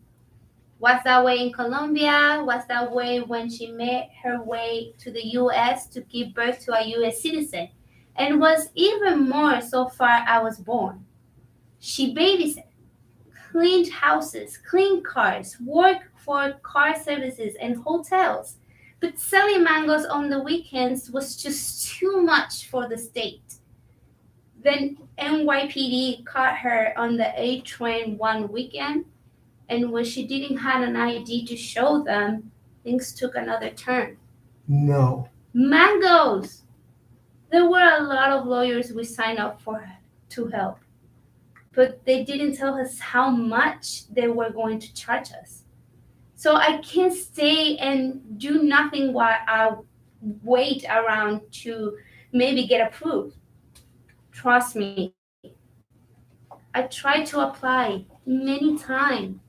Was that way in Colombia? Was that way when she made her way to the US to give birth to a US citizen? And was even more so far I was born. She babysat, cleaned houses, cleaned cars, worked for car services and hotels. But selling mangoes on the weekends was just too much for the state. Then NYPD caught her on the A train one weekend, and when she didn't have an ID to show them, things took another turn. No. Mangoes! There were a lot of lawyers we signed up for to help, but they didn't tell us how much they were going to charge us. So I can't stay and do nothing while I wait around to maybe get approved. Trust me, I tried to apply many times.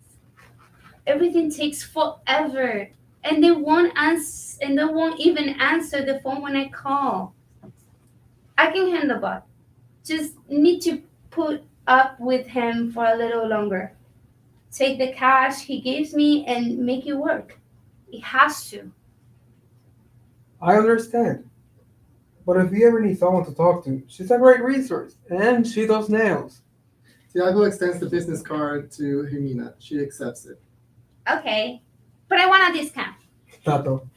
Everything takes forever, and they won't even answer the phone when I call. I can handle that. Just need to put up with him for a little longer. Take the cash he gives me and make it work. It has to. I understand. But if you ever need someone to talk to, she's a great resource. And she does nails. Tiago extends the business card to Jimena. She accepts it. Okay, but I want a discount. Tato.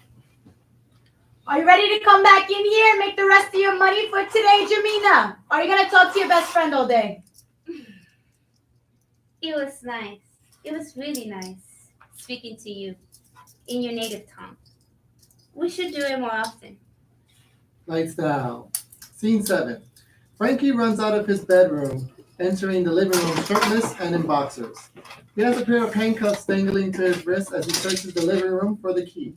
Are you ready to come back in here and make the rest of your money for today, Jamina? Are you gonna talk to your best friend all day? It was nice. It was really nice speaking to you in your native tongue. We should do it more often. Lights down. Scene 7. Frankie runs out of his bedroom entering the living room shirtless and in boxers. He has a pair of handcuffs dangling to his wrist as he searches the living room for the key.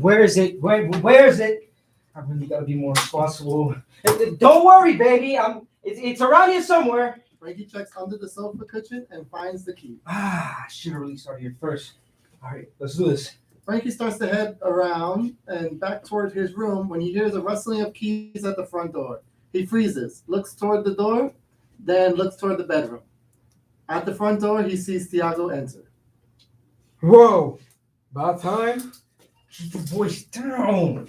Where is it? Where is it? I really gotta be more responsible. Don't worry, baby. It's around here somewhere. Frankie checks under the sofa cushion and finds the key. I should have really started here first. All right, let's do this. Frankie starts to head around and back toward his room when he hears a rustling of keys at the front door. He freezes, looks toward the door, then looks toward the bedroom. At the front door, he sees Tiago enter. Whoa! About time? Keep your voice down.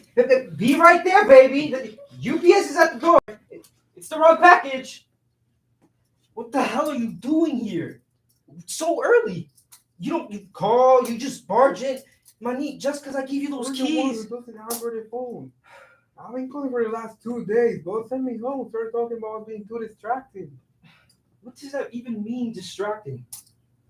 Be right there, baby. The UPS is at the door. It's the wrong package. What the hell are you doing here? It's so early. You don't call, you just barge in. Money, just because I give you those You're the one keys. who doesn't answer the phone. I've been calling for the last 2 days. Both send me home. Start talking about being too distracting. What does that even mean, distracting?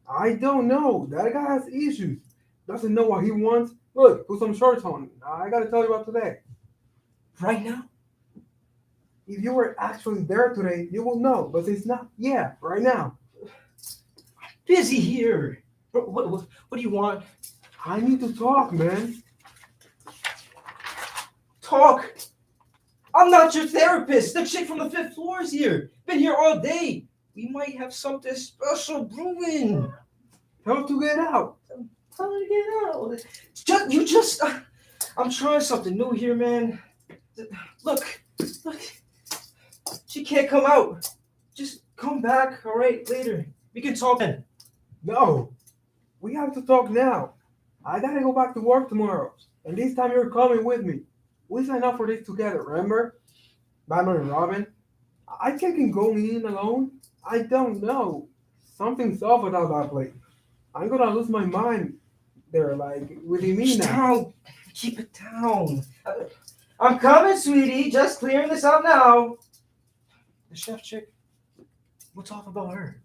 I don't know. That guy has issues. Doesn't know what he wants. Look, put some shorts on. I gotta tell you about today. Right now? If you were actually there today, you will know. But it's not. Yeah, right now. Busy here. What do you want? I need to talk, man. Talk. I'm not your therapist. The chick from the 5th floor is here. Been here all day. We might have something special brewing. Help to get out. Tell her to get out. I'm trying something new here, man. Look. She can't come out. Just come back, all right, later. We can talk then. No. We have to talk now. I gotta go back to work tomorrow. And this time you're coming with me. We signed up for this together, remember? Batman and Robin. I can't go in alone. I don't know. Something's off without that place. I'm gonna lose my mind there, like, with me now. Down. Keep it down. I'm coming, sweetie. Just clearing this out now. The chef chick. What's off about her?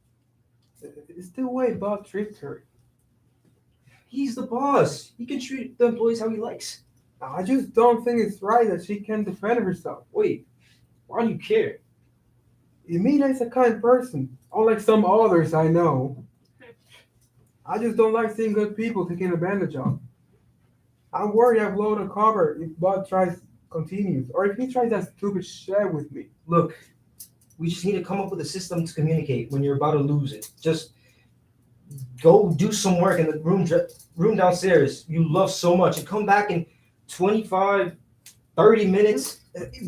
It's the way Bob treats her. He's the boss. He can treat the employees how he likes. I just don't think it's right that she can't defend herself. Wait, why do you care? Emina is a kind person, unlike some others I know. I just don't like seeing good people taken advantage of. I'm worried I've blown the cover if Bud continues, or if he tries that stupid shit with me. Look, we just need to come up with a system to communicate when you're about to lose it. Just go do some work in the room downstairs you love so much and come back in 25, 30 minutes.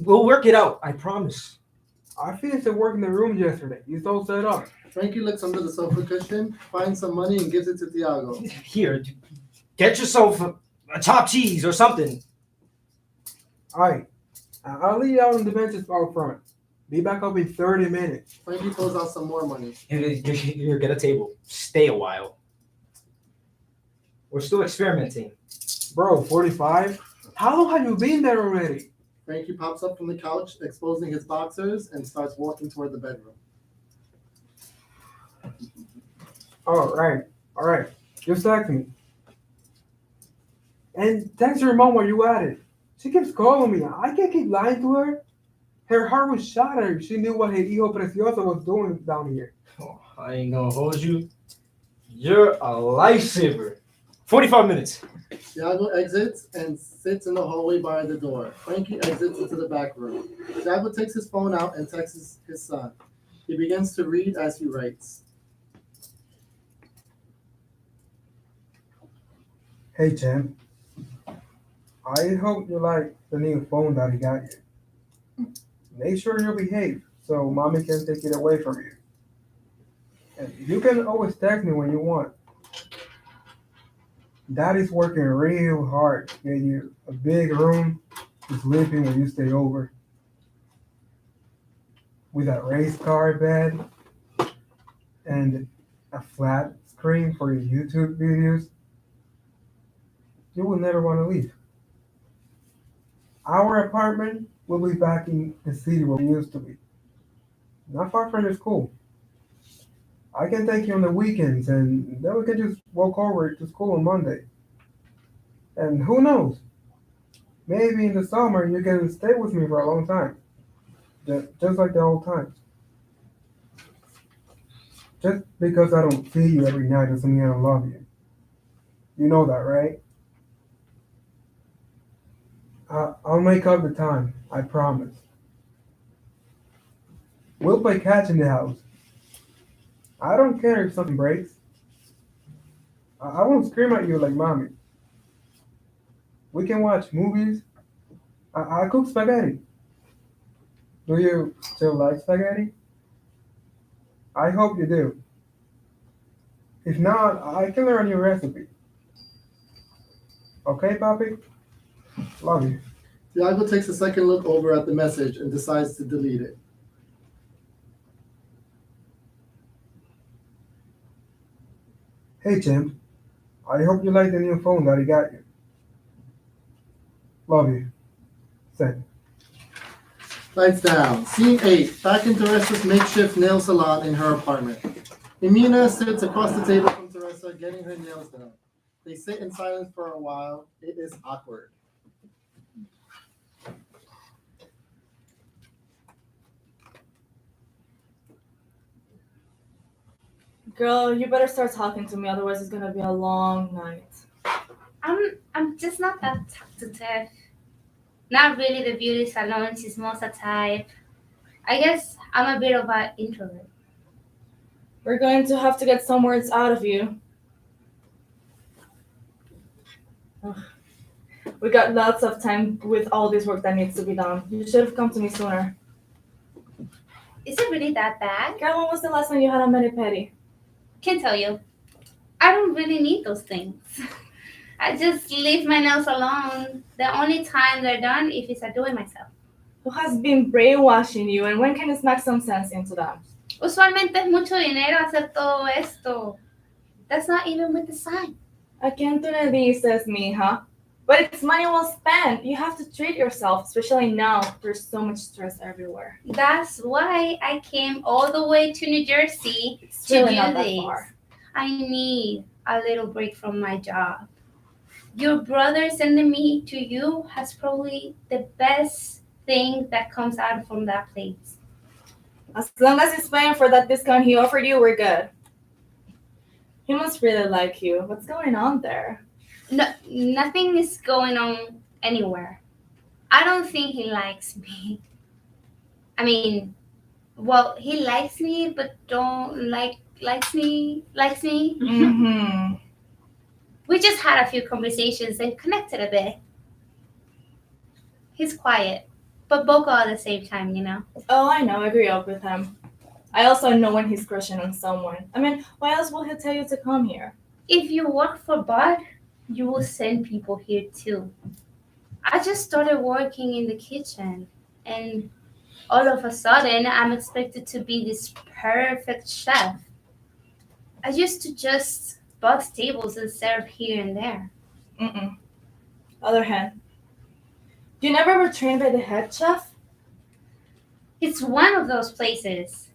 We'll work it out, I promise. I finished the work in the room yesterday. It's all set up. Frankie looks under the sofa cushion, finds some money, and gives it to Tiago. Here, get yourself a chopped cheese or something. Alright, I'll leave you out on the benches out front. Be back up in 30 minutes. Frankie pulls out some more money. Here, get a table. Stay a while. We're still experimenting. Bro, 45? How long have you been there already? Frankie pops up from the couch, exposing his boxers, and starts walking toward the bedroom. Alright. Just text me. And text your mom while you at it. She keeps calling me. I can't keep lying to her. Her heart was shattered. She knew what her hijo precioso was doing down here. Oh, I ain't gonna hold you. You're a lifesaver. 45 minutes. Tiago exits and sits in the hallway by the door. Frankie exits into the back room. Tiago takes his phone out and texts his son. He begins to read as he writes. Hey, Chen. I hope you like the new phone that he got you. Make sure you behave so mommy can take it away from you. And you can always text me when you want. Daddy's working real hard to get you a big room to sleep in when you stay over. With a raised car bed and a flat screen for your YouTube videos. You will never want to leave. Our apartment will be back in the city where we used to be. Not far from your school. I can take you on the weekends and then we can just walk over to school on Monday. And who knows? Maybe in the summer you can stay with me for a long time. Just like the old times. Just because I don't see you every night doesn't mean I don't love you. You know that, right? I'll make up the time. I promise. We'll play catch in the house. I don't care if something breaks. I won't scream at you like mommy. We can watch movies. I cook spaghetti. Do you still like spaghetti? I hope you do. If not, I can learn your recipe. Okay, Papi? Love you. Tiago takes a second look over at the message and decides to delete it. Hey, Tim. I hope you like the new phone that he got you. Love you. Send. Lights down. Scene 8. Back in Teresa's makeshift nail salon in her apartment. Emina sits across the table from Teresa, getting her nails done. They sit in silence for a while. It is awkward. Girl, you better start talking to me, otherwise it's gonna be a long night. I'm just not that talkative. Not really the beauty salon chismosa type. I guess I'm a bit of an introvert. We're going to have to get some words out of you. Ugh. We got lots of time with all this work that needs to be done. You should have come to me sooner. Is it really that bad? Girl, when was the last time you had a mani-pedi? Can't tell you. I don't really need those things. I just leave my nails alone. The only time they're done if I do it myself. Who has been brainwashing you, and when can you smack some sense into them? Usualmente es mucho dinero hacer todo esto. That's not even with the sign. ¿A quién tú le dices, mija? But it's money well spent. You have to treat yourself, especially now. There's so much stress everywhere. That's why I came all the way to New Jersey It's to really do not that this. far. I need a little break from my job. Your brother sending me to you has probably the best thing that comes out from that place. As long as he's paying for that discount he offered you, we're good. He must really like you. What's going on there? No, nothing is going on anywhere. I don't think he likes me. I mean, well, he likes me, but don't likes me. Mm-hmm. We just had a few conversations and connected a bit. He's quiet, but vocal at the same time, you know. Oh, I know. I grew up with him. I also know when he's crushing on someone. I mean, why else will he tell you to come here? If you work for Bud, you will send people here too. I just started working in the kitchen, and all of a sudden, I'm expected to be this perfect chef. I used to just box tables and serve here and there. Mm-mm. Other hand, you never were trained by the head chef? It's one of those places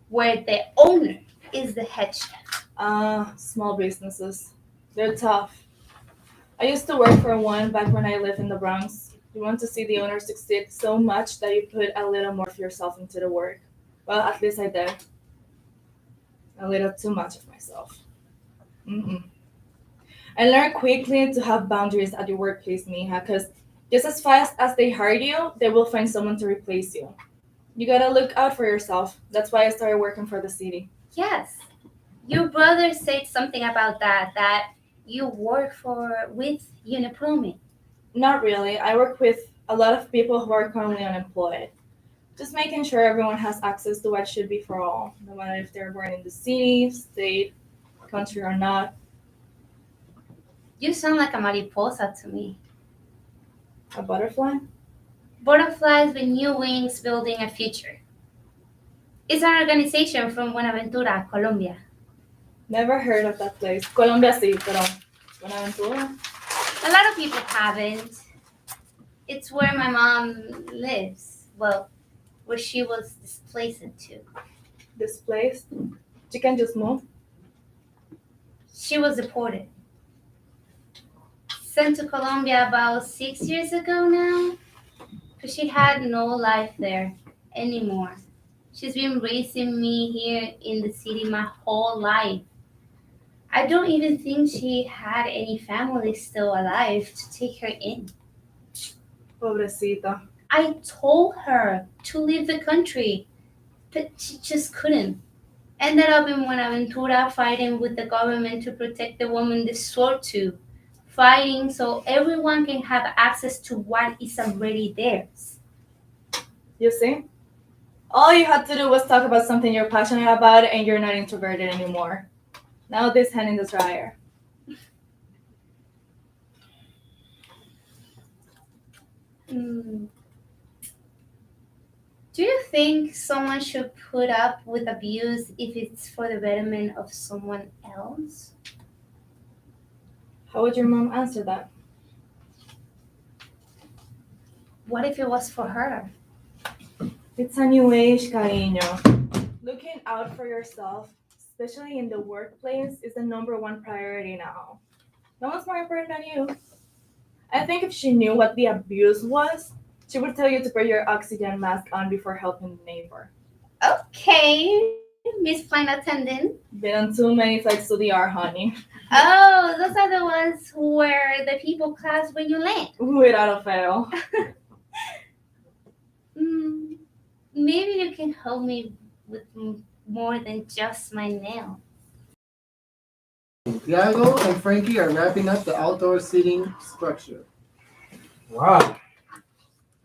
where the owner is the head chef. Small businesses. They're tough. I used to work for one back when I lived in the Bronx. You want to see the owner succeed so much that you put a little more of yourself into the work. Well, at least I did. A little too much of myself. Mm-mm. I learned quickly to have boundaries at your workplace, Mija, because just as fast as they hire you, they will find someone to replace you. You gotta look out for yourself. That's why I started working for the city. Yes. Your brother said something about that you work with Unemployment. Not really. I work with a lot of people who are currently unemployed. Just making sure everyone has access to what should be for all, no matter if they're born in the city, state, country, or not. You sound like a mariposa to me. A butterfly? Butterflies with new wings building a future. It's an organization from Buenaventura, Colombia. Never heard of that place. Colombia sí, pero Buenaventura? A lot of people haven't. It's where my mom lives. Well, where she was displaced to. Displaced? She can just move? She was deported. Sent to Colombia about 6 years ago now. Because she had no life there anymore. She's been raising me here in the city my whole life. I don't even think she had any family still alive to take her in. Pobrecita. I told her to leave the country, but she just couldn't. Ended up in Buenaventura fighting with the government to protect the woman they swore to. Fighting so everyone can have access to what is already theirs. You see? All you had to do was talk about something you're passionate about and you're not introverted anymore. Now this hand in the dryer. Hmm. Do you think someone should put up with abuse if it's for the betterment of someone else? How would your mom answer that? What if it was for her? It's a new age, cariño. Looking out for yourself, especially in the workplace, is the number one priority now. No one's more important than you. I think if she knew what the abuse was, she would tell you to put your oxygen mask on before helping the neighbor. Okay, Miss Flight Attendant. Been on too many flights to the R, honey. Oh, those are the ones where the people class when you land. Without a fail. Maybe you can help me with more than just my nail. Diego and Frankie are wrapping up the outdoor seating structure. Wow.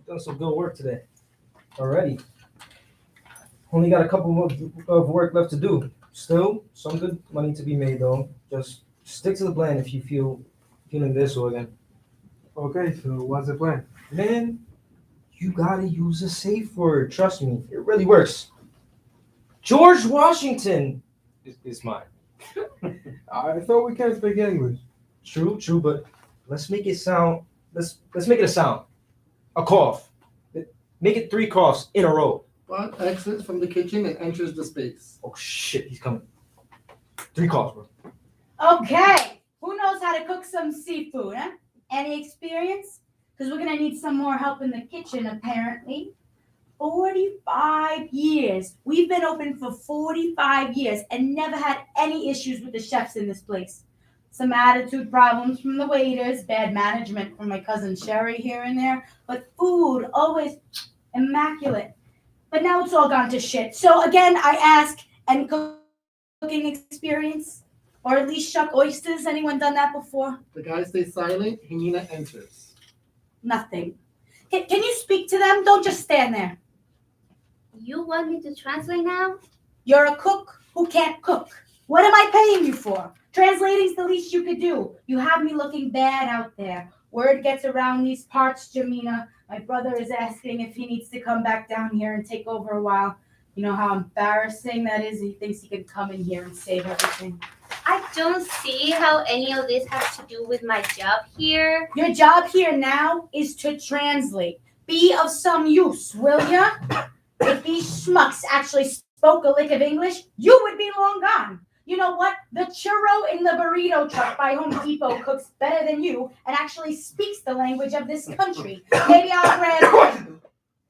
Done some good work today. Already. Only got a couple of work left to do. Still, some good money to be made though. Just stick to the plan if you feeling this way again. Okay, so what's the plan? Man, you gotta use a safe word. Trust me, it really works. George Washington is mine. I thought we can't speak English. True, but let's make it sound. Let's make it a sound. A cough. Make it 3 coughs in a row. Bud exits from the kitchen and enters the space. Oh shit, he's coming. 3 coughs, bro. Okay, who knows how to cook some seafood, huh? Any experience? Because we're gonna need some more help in the kitchen, apparently. 45 years. We've been open for 45 years and never had any issues with the chefs in this place. Some attitude problems from the waiters, bad management from my cousin Sherry here and there, but food always immaculate. But now it's all gone to shit. So again, I ask, any cooking experience? Or at least shuck oysters? Anyone done that before? The guy stays silent. Himina enters. Nothing. Can you speak to them? Don't just stand there. You want me to translate now? You're a cook who can't cook. What am I paying you for? Translating's the least you could do. You have me looking bad out there. Word gets around these parts, Jamina. My brother is asking if he needs to come back down here and take over a while. You know how embarrassing that is? He thinks he could come in here and save everything. I don't see how any of this has to do with my job here. Your job here now is to translate. Be of some use, will ya? If these schmucks actually spoke a lick of English, you would be long gone. You know what? The churro in the burrito truck by Home Depot cooks better than you and actually speaks the language of this country. Maybe I'll grab.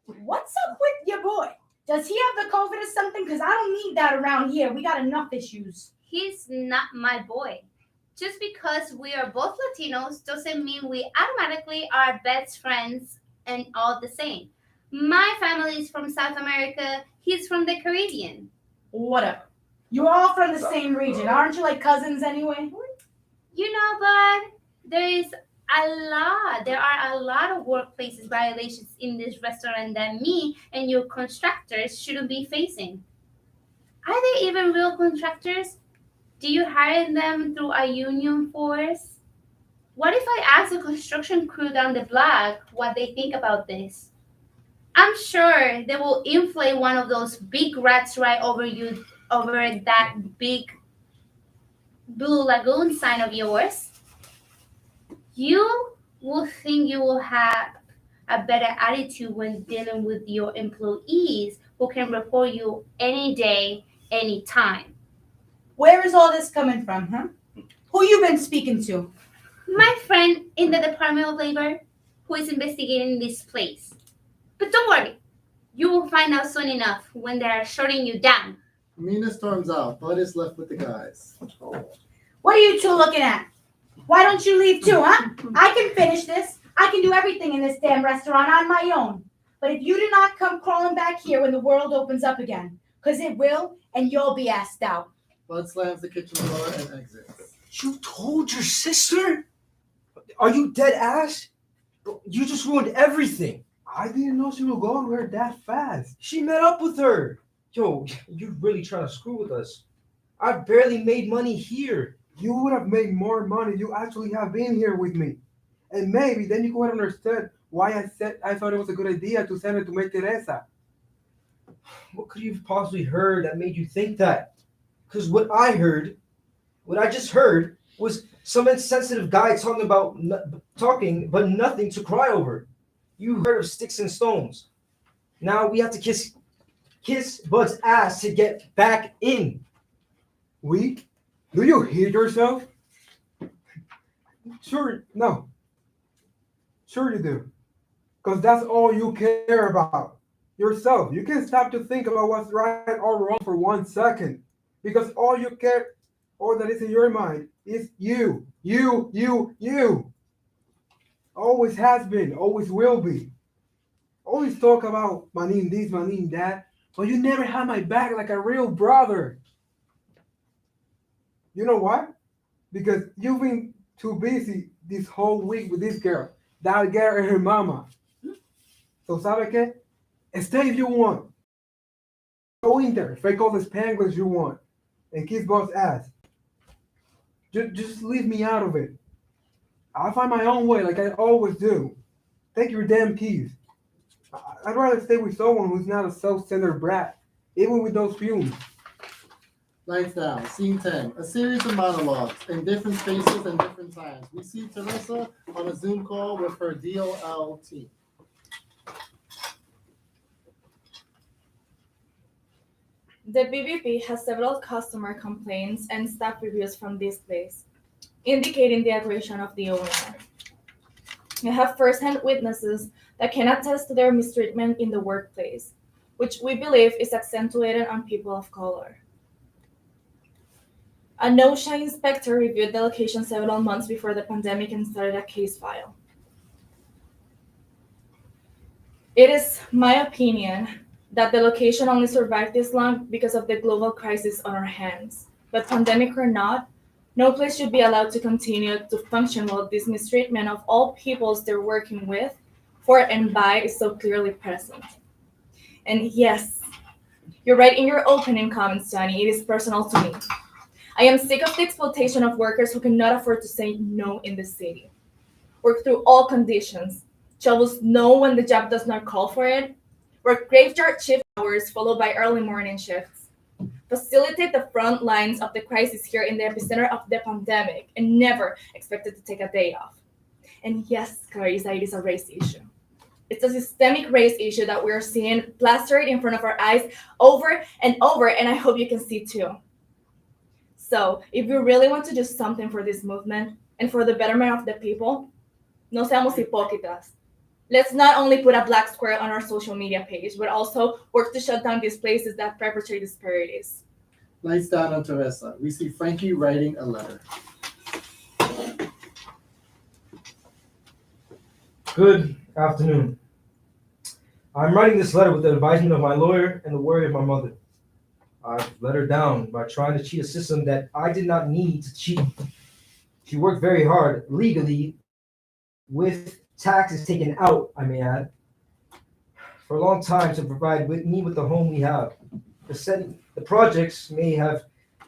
What's up with your boy? Does he have the COVID or something? Because I don't need that around here. We got enough issues. He's not my boy. Just because we are both Latinos doesn't mean we automatically are best friends and all the same. My family is from South America. He's from the Caribbean. Whatever. You're all from the same region. Aren't you like cousins anyway? You know, Bud, there are a lot of workplaces violations in this restaurant that me and your contractors shouldn't be facing. Are they even real contractors? Do you hire them through a union force? What if I ask the construction crew down the block what they think about this? I'm sure they will inflate one of those big rats right over that big Blue Lagoon sign of yours. You will think you will have a better attitude when dealing with your employees who can report you any day, any time. Where is all this coming from, huh? Who you been speaking to? My friend in the Department of Labor who is investigating this place. But don't worry, You will find out soon enough when they are shutting you down. Mina storms out. Bud is left with the guys. What are you two looking at? Why don't you leave too, huh? I can finish this. I can do everything in this damn restaurant on my own. But if you do not come crawling back here when the world opens up again, because it will, and you'll be asked out. Bud slams the kitchen door and exits. You told your sister? Are you dead ass? You just ruined everything. I didn't know she would go on her that fast. She met up with her. Yo, you really trying to screw with us. I barely made money here. You would have made more money if you actually have been here with me. And maybe then you could have understood why I thought it was a good idea to send her to make Teresa. What could you have possibly heard that made you think that? Because what I just heard was some insensitive guy talking but nothing to cry over. You heard of sticks and stones. Now we have to kiss Bud's ass to get back in. We? Do you hear yourself? Sure, no. Sure you do. Because that's all you care about. Yourself. You can stop to think about what's right or wrong for 1 second. Because all you care, all that is in your mind is you. You. Always has been, always will be. Always talk about manin this, manin that, but you never had my back like a real brother. You know why? Because you've been too busy this whole week with this girl, that girl and her mama. So, ¿sabe qué? Stay if you want. Go in there, fake all the Spanglish you want, and kiss Bob's ass. Just leave me out of it. I'll find my own way like I always do. Take your damn keys. I'd rather stay with someone who's not a self-centered brat, even with those fumes. Lights down. Scene 10. A series of monologues in different spaces and different times. We see Teresa on a Zoom call with her DOL team. The BBP has several customer complaints and staff reviews from this place, indicating the aggression of the owner. We have first-hand witnesses that can attest to their mistreatment in the workplace, which we believe is accentuated on people of color. A no-show inspector reviewed the location several months before the pandemic and started a case file. It is my opinion that the location only survived this long because of the global crisis on our hands. But pandemic or not, no place should be allowed to continue to function while this mistreatment of all peoples they're working with, for and by, is so clearly present. And yes, you're right in your opening comments, Johnny. It is personal to me. I am sick of the exploitation of workers who cannot afford to say no in the city. Work through all conditions. Shovel snow when the job does not call for it. Work graveyard shift hours followed by early morning shifts. Facilitate the front lines of the crisis here in the epicenter of the pandemic and never expected to take a day off. And yes, Clarissa, it is a race issue. It's a systemic race issue that we're seeing plastered in front of our eyes over and over, and I hope you can see too. So, if you really want to do something for this movement and for the betterment of the people, no seamos hipócritas. Let's not only put a black square on our social media page, but also work to shut down these places that perpetrate disparities. Lights down on Teresa. We see Frankie writing a letter. Good afternoon. I'm writing this letter with the advisement of my lawyer and the worry of my mother. I've let her down by trying to cheat a system that I did not need to cheat. She worked very hard, legally, with taxes taken out, I may add, for a long time to provide me with the home we have. The projects may have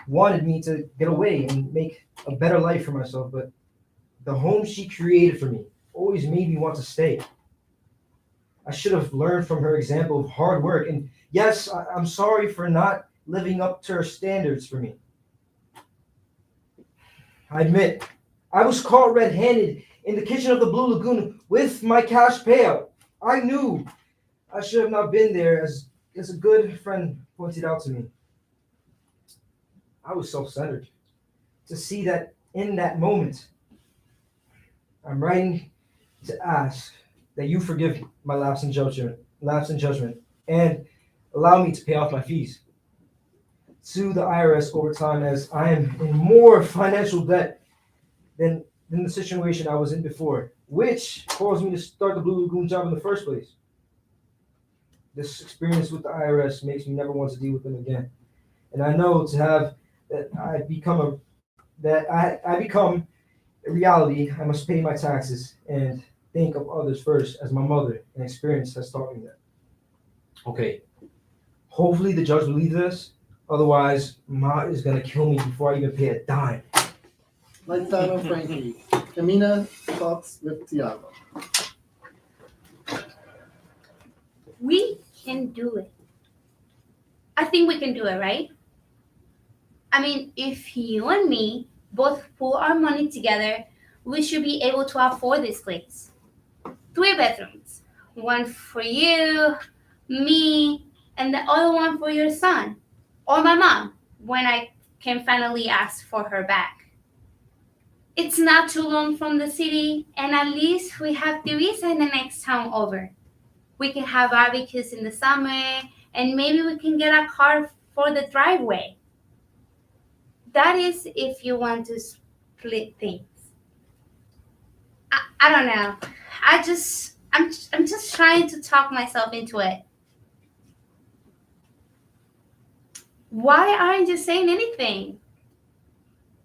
wanted me to get away and make a better life for myself, but the home she created for me always made me want to stay. I should have learned from her example of hard work, and yes, I'm sorry for not living up to her standards for me. I admit, I was caught red-handed in the kitchen of the Blue Lagoon with my cash payout. I knew I should have not been there, as a good friend pointed out to me. I was self-centered. To see that in that moment, I'm writing to ask that you forgive my lapse in judgment, and allow me to pay off my fees. Sue the IRS over time as I am in more financial debt than the situation I was in before, which caused me to start the Blue Lagoon job in the first place. This experience with the IRS makes me never want to deal with them again. And I know to have that I become a reality, I must pay my taxes and think of others first, as my mother and experience has taught me that. Okay, hopefully the judge believes this. Otherwise, Ma is gonna kill me before I even pay a dime. Lights down on Frankie. Camina talks with Tiago. We can do it. I think we can do it, right? I mean, if you and me both pull our money together, we should be able to afford this place. 3 bedrooms. One for you, me, and the other one for your son. Or my mom, when I can finally ask for her back. It's not too long from the city, and at least we have Teresa in the next town over. We can have barbecues in the summer, and maybe we can get a car for the driveway. That is if you want to split things. I don't know. I'm just trying to talk myself into it. Why aren't you saying anything?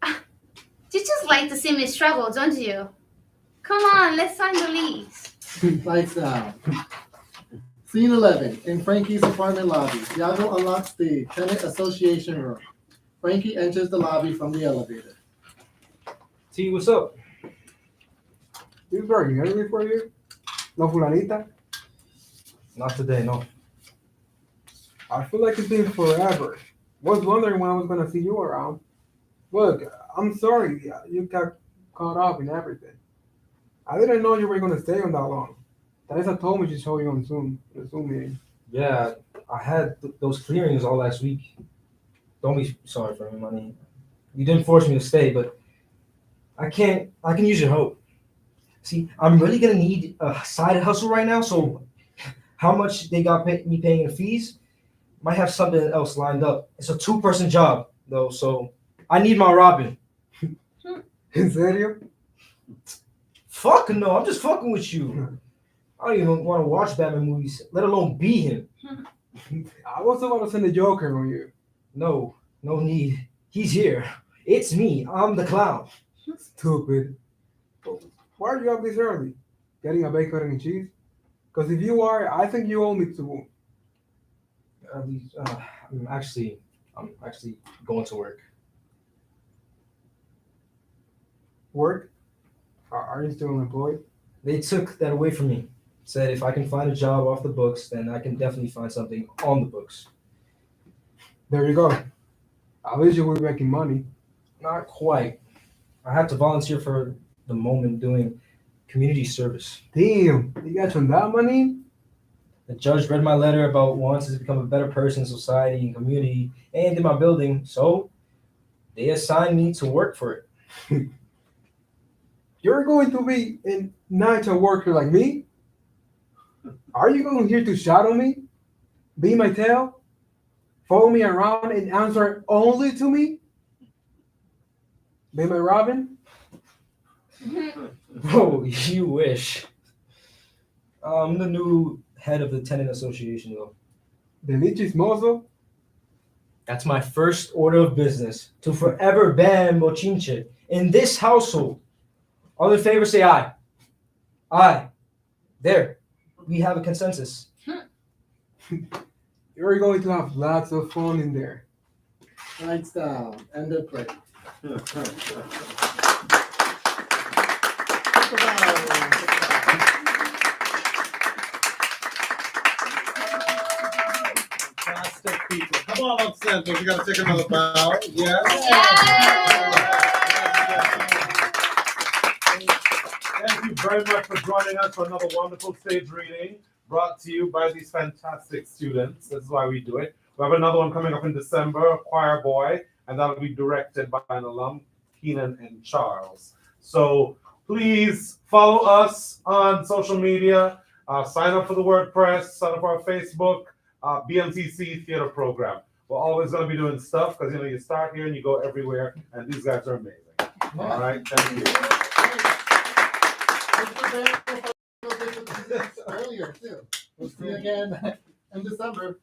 You just like to see me struggle, don't you? Come on, let's sign the lease. Lights down. Scene 11, in Frankie's apartment lobby. Tiago unlocks the tenant association room. Frankie enters the lobby from the elevator. T, what's up? You working early for you? No fulanita? Not today, no. I feel like it's been forever. Was wondering when I was gonna see you around. Look, I'm sorry you got caught up in everything. I didn't know you were gonna stay on that long. Teresa told me she showed you on Zoom, the Zoom meeting. Yeah, I had those clearings all last week. Don't be sorry for me, money. You didn't force me to stay, but I can use your help. See, I'm really gonna need a side hustle right now, so how much they got me paying in fees, might have something else lined up. It's a 2-person job, though, so I need my Robin. In serio? Fuck no, I'm just fucking with you. I don't even want to watch Batman movies, let alone be him. I was about to send a Joker on you. No need. He's here. It's me. I'm the clown. Stupid. Why are you up this early? Getting a bacon and cheese? Because if you are, I think you owe me 2. At least, I'm actually going to work. Work? Are you still employed? They took that away from me. Said if I can find a job off the books, then I can definitely find something on the books. There you go. At least you will be making money. Not quite. I have to volunteer for the moment doing community service. Damn, you got you that money? The judge read my letter about wanting to become a better person in society and community and in my building, so they assigned me to work for it. You're going to be a night worker like me? Are you going here to shadow me? Be my tail? Follow me around and answer only to me? Be my Robin? Oh, you wish. I'm the new head of the tenant association, though. The chismoso? That's my first order of business, to forever ban bochinche in this household. All in favor, say aye. Aye. There. We have a consensus. You're going to have lots of fun in there. Lights down. End the play. Fantastic people. Come on, Santos. You gotta take another bow. Yes. Thank you very much for joining us for another wonderful stage reading brought to you by these fantastic students. This is why we do it. We have another one coming up in December, Choir Boy, and that'll be directed by an alum, Keenan and Charles. So please follow us on social media. Sign up for the WordPress, sign up for our Facebook. BMCC theater program. We're always going to be doing stuff because you start here and you go everywhere, and these guys are amazing. All right, thank you. Earlier too. We'll see you again in December.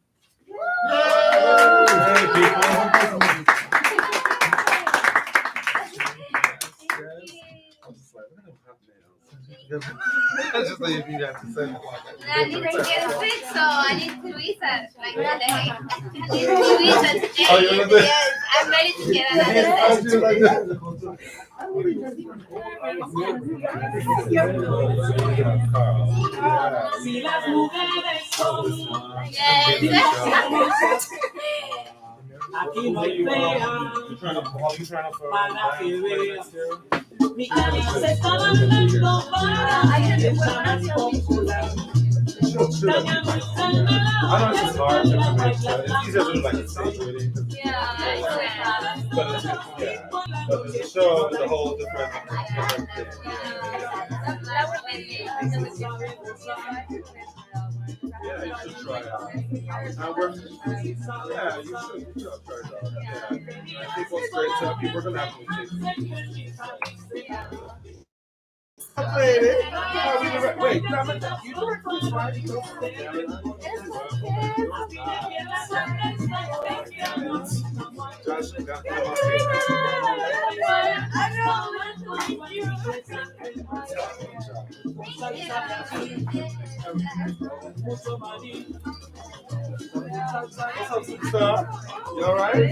Hey, people. That's just like if you have to say. I need to get a fix, so I need to research like today. I need to research today. Oh, you're gonna do it? Yes, I'm ready to get another Yes. Aquí no hay fea, para que veas. Mi alma se está dando para que seas popular. Dañame el I know it's hard to make, but it's easier to do like a stage reading. But it's, but the show is a whole different thing. Yeah, you should try it out. Yeah, you should try it out. Yeah. I think what's great to we're gonna have to take wait, you direct this Friday? Josh, you got me on What's up, superstar? You all right?